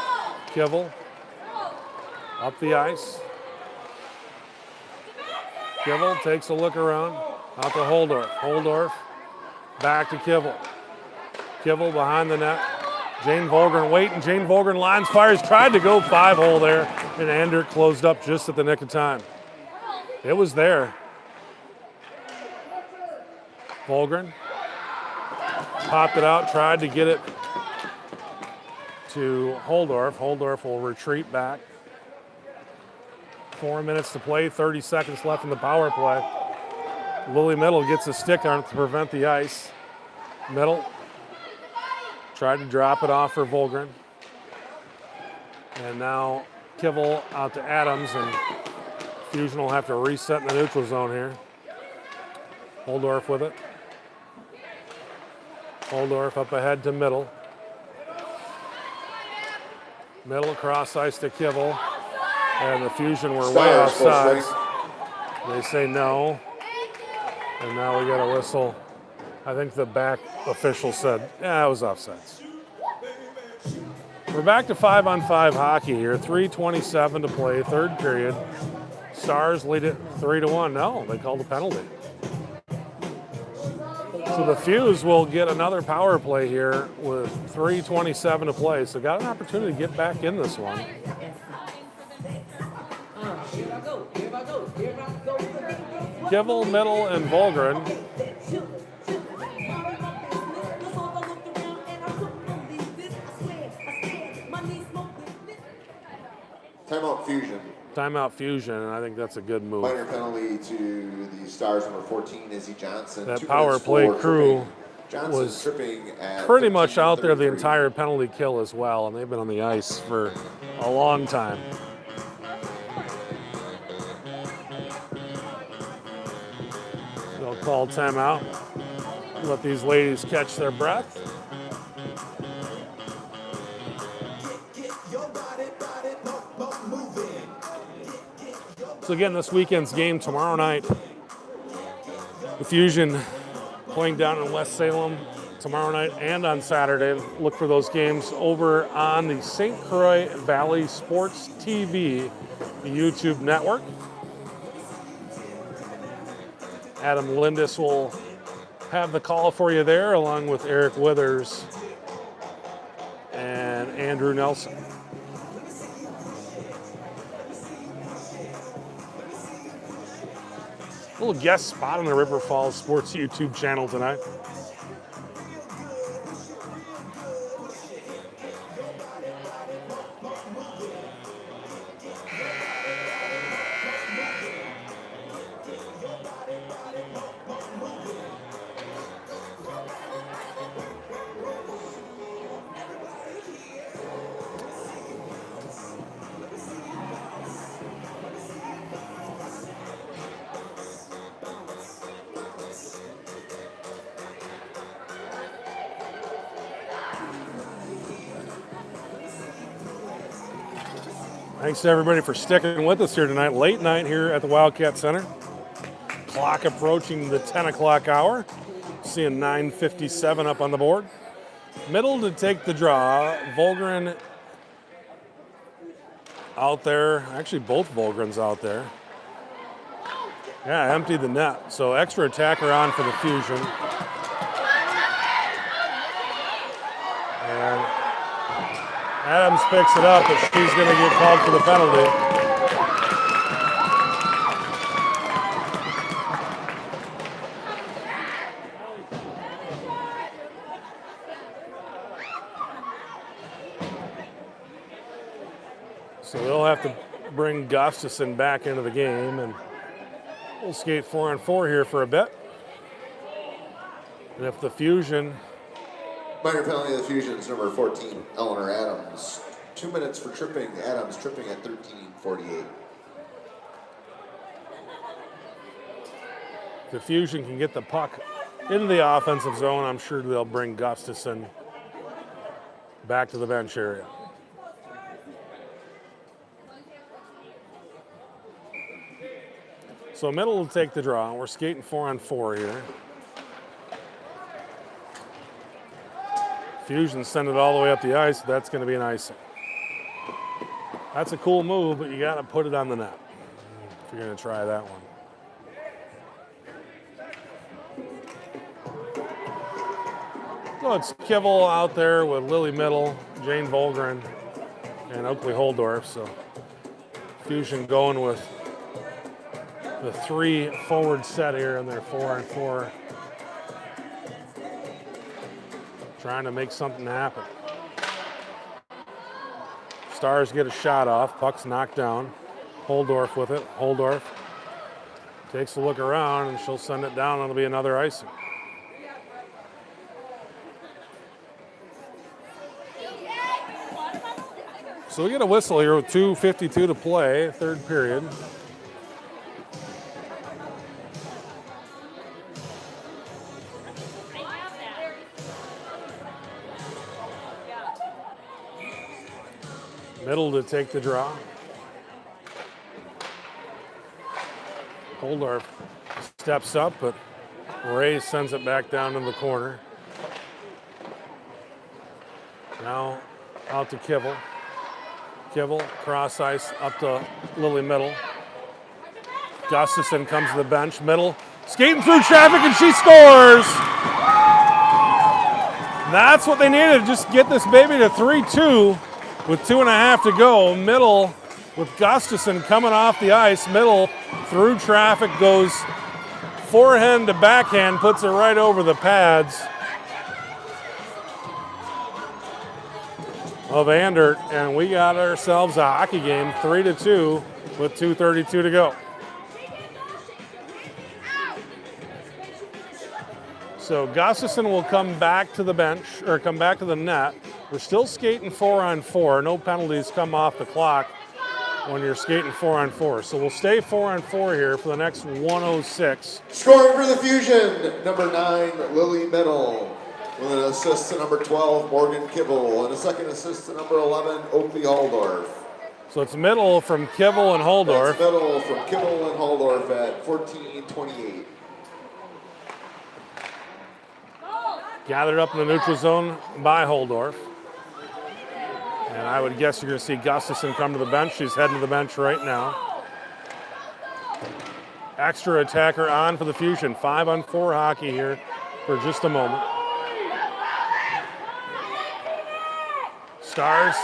Kivel up the ice. Kivel takes a look around. Out to Holdorf. Holdorf back to Kivel. Kivel behind the net. Jane Volgren waiting. Jane Volgren lines, fires, tried to go 5-hole there, and Ander closed up just at the nick of time. It was there. Volgren popped it out, tried to get it to Holdorf. Holdorf will retreat back. 4 minutes to play, 30 seconds left in the power play. Lily Middle gets a stick on it to prevent the ice. Middle tried to drop it off for Volgren. And now Kivel out to Adams, and Fusion will have to reset in the neutral zone here. Holdorf with it. Holdorf up ahead to Middle. Middle across ice to Kivel. And the Fusion were way offsides. They say no. And now we got a whistle. I think the back official said, yeah, it was offsides. We're back to 5-on-5 hockey here. 3:27 to play, third period. Stars lead it 3-1. No, they called a penalty. So the Fuse will get another power play here with 3:27 to play. So got an opportunity to get back in this one. Kivel, Middle, and Volgren. Timeout Fusion. Timeout Fusion, and I think that's a good move. Minor penalty to the Stars, number 14, Izzy Johnson. That power play crew was pretty much out there the entire penalty kill as well, and they've been on the ice for a long time. They'll call timeout. Let these ladies catch their breath. So again, this weekend's game tomorrow night, the Fusion playing down in West Salem tomorrow night and on Saturday. Look for those games over on the St. Croix Valley Sports TV YouTube network. Adam Lindis will have the call for you there, along with Eric Withers and Andrew Nelson. A little guest spot on the River Falls Sports YouTube channel tonight. Thanks to everybody for sticking with us here tonight. Late night here at the Wildcat Center. Clock approaching the 10 o'clock hour. Seeing 9:57 up on the board. Middle to take the draw. Volgren out there. Actually, both Volgrens out there. Yeah, emptied the net. So extra attacker on for the Fusion. And Adams picks it up, but she's going to get called for the penalty. So they'll have to bring Gustafson back into the game, and we'll skate 4-on-4 here for a bit. And if the Fusion... Minor penalty of the Fusion is number 14, Eleanor Adams. 2 minutes for tripping. Adams tripping at 13:48. The Fusion can get the puck into the offensive zone. I'm sure they'll bring Gustafson back to the bench area. So Middle will take the draw. We're skating 4-on-4 here. Fusion send it all the way up the ice. That's going to be an icing. That's a cool move, but you got to put it on the net if you're going to try that one. So it's Kivel out there with Lily Middle, Jane Volgren, and Oakley Holdorf. So Fusion going with the 3 forward set here in their 4-on-4. Trying to make something happen. Stars get a shot off. Puck's knocked down. Holdorf with it. Holdorf takes a look around and she'll send it down. It'll be another icing. So we get a whistle here with 2:52 to play, third period. Middle to take the draw. Holdorf steps up, but Ray sends it back down in the corner. Now out to Kivel. Kivel, cross ice, up to Lily Middle. Gustafson comes to the bench. Middle, skating through traffic, and she scores! That's what they needed to just get this baby to 3-2 with 2.5 to go. Middle with Gustafson coming off the ice. Middle through traffic, goes forehand to backhand, puts it right over the pads of Andert, and we got ourselves a hockey game, 3-2 with 2:32 to go. So Gustafson will come back to the bench, or come back to the net. We're still skating 4-on-4. No penalties come off the clock when you're skating 4-on-4. So we'll stay 4-on-4 here for the next 1:06. Scoring for the Fusion, number 9, Lily Middle. With an assist to number 12, Morgan Kivel, and a second assist to number 11, Oakley Holdorf. So it's Middle from Kivel and Holdorf. That's Middle from Kivel and Holdorf at 14:28. Gathered up in the neutral zone by Holdorf. And I would guess you're going to see Gustafson come to the bench. She's heading to the bench right now. Extra attacker on for the Fusion. 5-on-4 hockey here for just a moment. Stars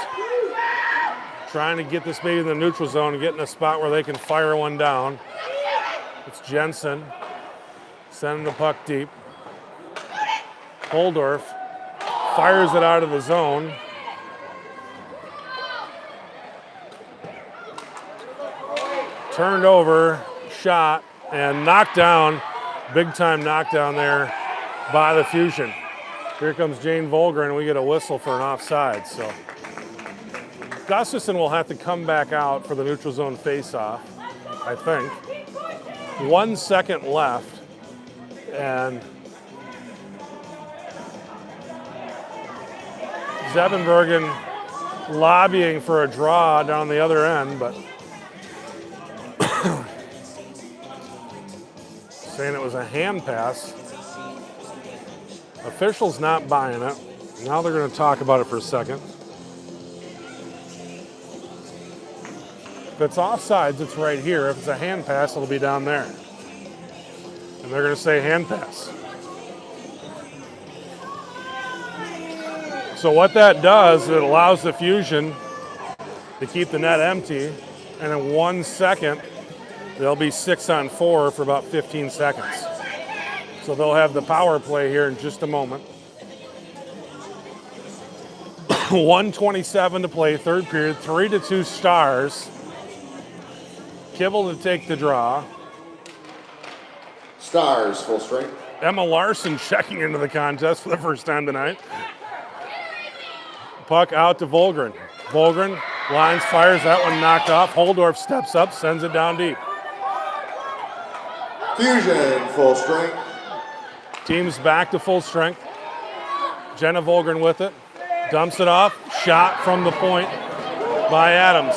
trying to get this baby in the neutral zone and get in a spot where they can fire one down. It's Jensen sending the puck deep. Holdorf fires it out of the zone. Turned over, shot, and knocked down. Big time knockdown there by the Fusion. Here comes Jane Volgren, and we get a whistle for an offside. So Gustafson will have to come back out for the neutral zone face-off, I think. 1 second left, and Zevenbergen lobbying for a draw down the other end, but saying it was a hand pass. Officials not buying it. Now they're going to talk about it for a second. If it's offsides, it's right here. If it's a hand pass, it'll be down there. And they're going to say hand pass. So what that does, it allows the Fusion to keep the net empty, and in 1 second, they'll be 6-on-4 for about 15 seconds. So they'll have the power play here in just a moment. 1:27 to play, third period, 3-2 Stars. Kivel to take the draw. Stars, full strength. Emma Larson checking into the contest for the first time tonight. Puck out to Volgren. Volgren lines, fires, that one knocked off. Holdorf steps up, sends it down deep. Fusion, full strength. Team's back to full strength. Jenna Volgren with it. Dumps it off. Shot from the point by Adams.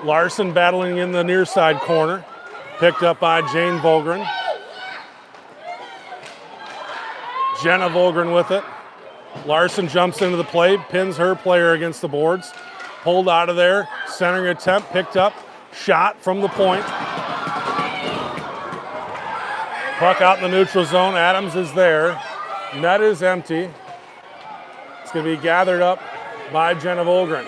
Larson battling in the near side corner. Picked up by Jane Volgren. Jenna Volgren with it. Larson jumps into the play, pins her player against the boards. Pulled out of there. Centering attempt, picked up. Shot from the point. Puck out in the neutral zone. Adams is there. Net is empty. It's going to be gathered up by Jenna Volgren.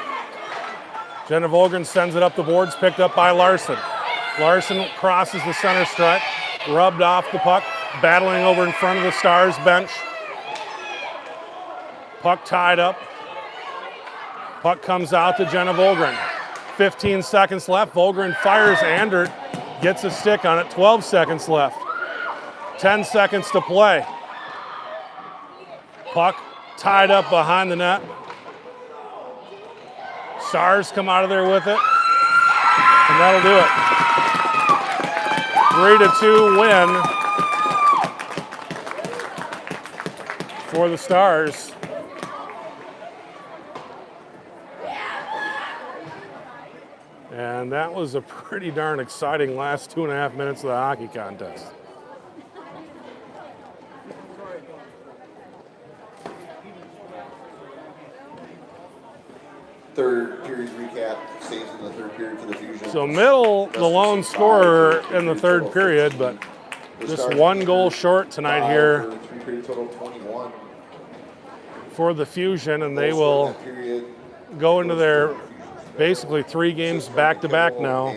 Jenna Volgren sends it up the boards, picked up by Larson. Larson crosses the center stripe, rubbed off the puck, battling over in front of the Stars bench. Puck tied up. Puck comes out to Jenna Volgren. 15 seconds left. Volgren fires. Andert gets a stick on it. 12 seconds left. 10 seconds to play. Puck tied up behind the net. Stars come out of there with it. And that'll do it. 3-2 win for the Stars. And that was a pretty darn exciting last 2.5 minutes of the hockey contest. Third period recap stays in the third period for the Fusion. So Middle, the lone scorer in the third period, but just one goal short tonight here Three-period total 21. for the Fusion, and they will go into their basically 3 games back-to-back now.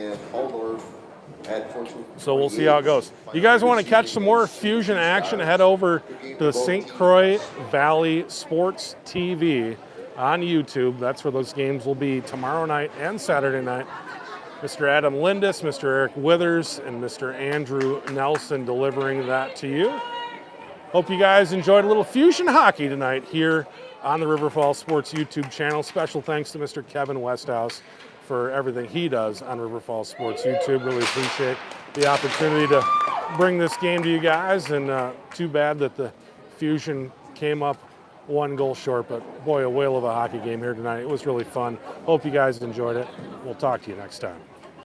So we'll see how it goes. You guys want to catch some more Fusion action, head over to the St. Croix Valley Sports TV on YouTube. That's where those games will be tomorrow night and Saturday night. Mr. Adam Lindis, Mr. Eric Withers, and Mr. Andrew Nelson delivering that to you. Hope you guys enjoyed a little Fusion hockey tonight here on the River Falls Sports YouTube channel. Special thanks to Mr. Kevin Westhouse for everything he does on River Falls Sports YouTube. Really appreciate the opportunity to bring this game to you guys, and too bad that the Fusion came up 1 goal short, but boy, a whale of a hockey game here tonight. It was really fun. Hope you guys enjoyed it. We'll talk to you next time.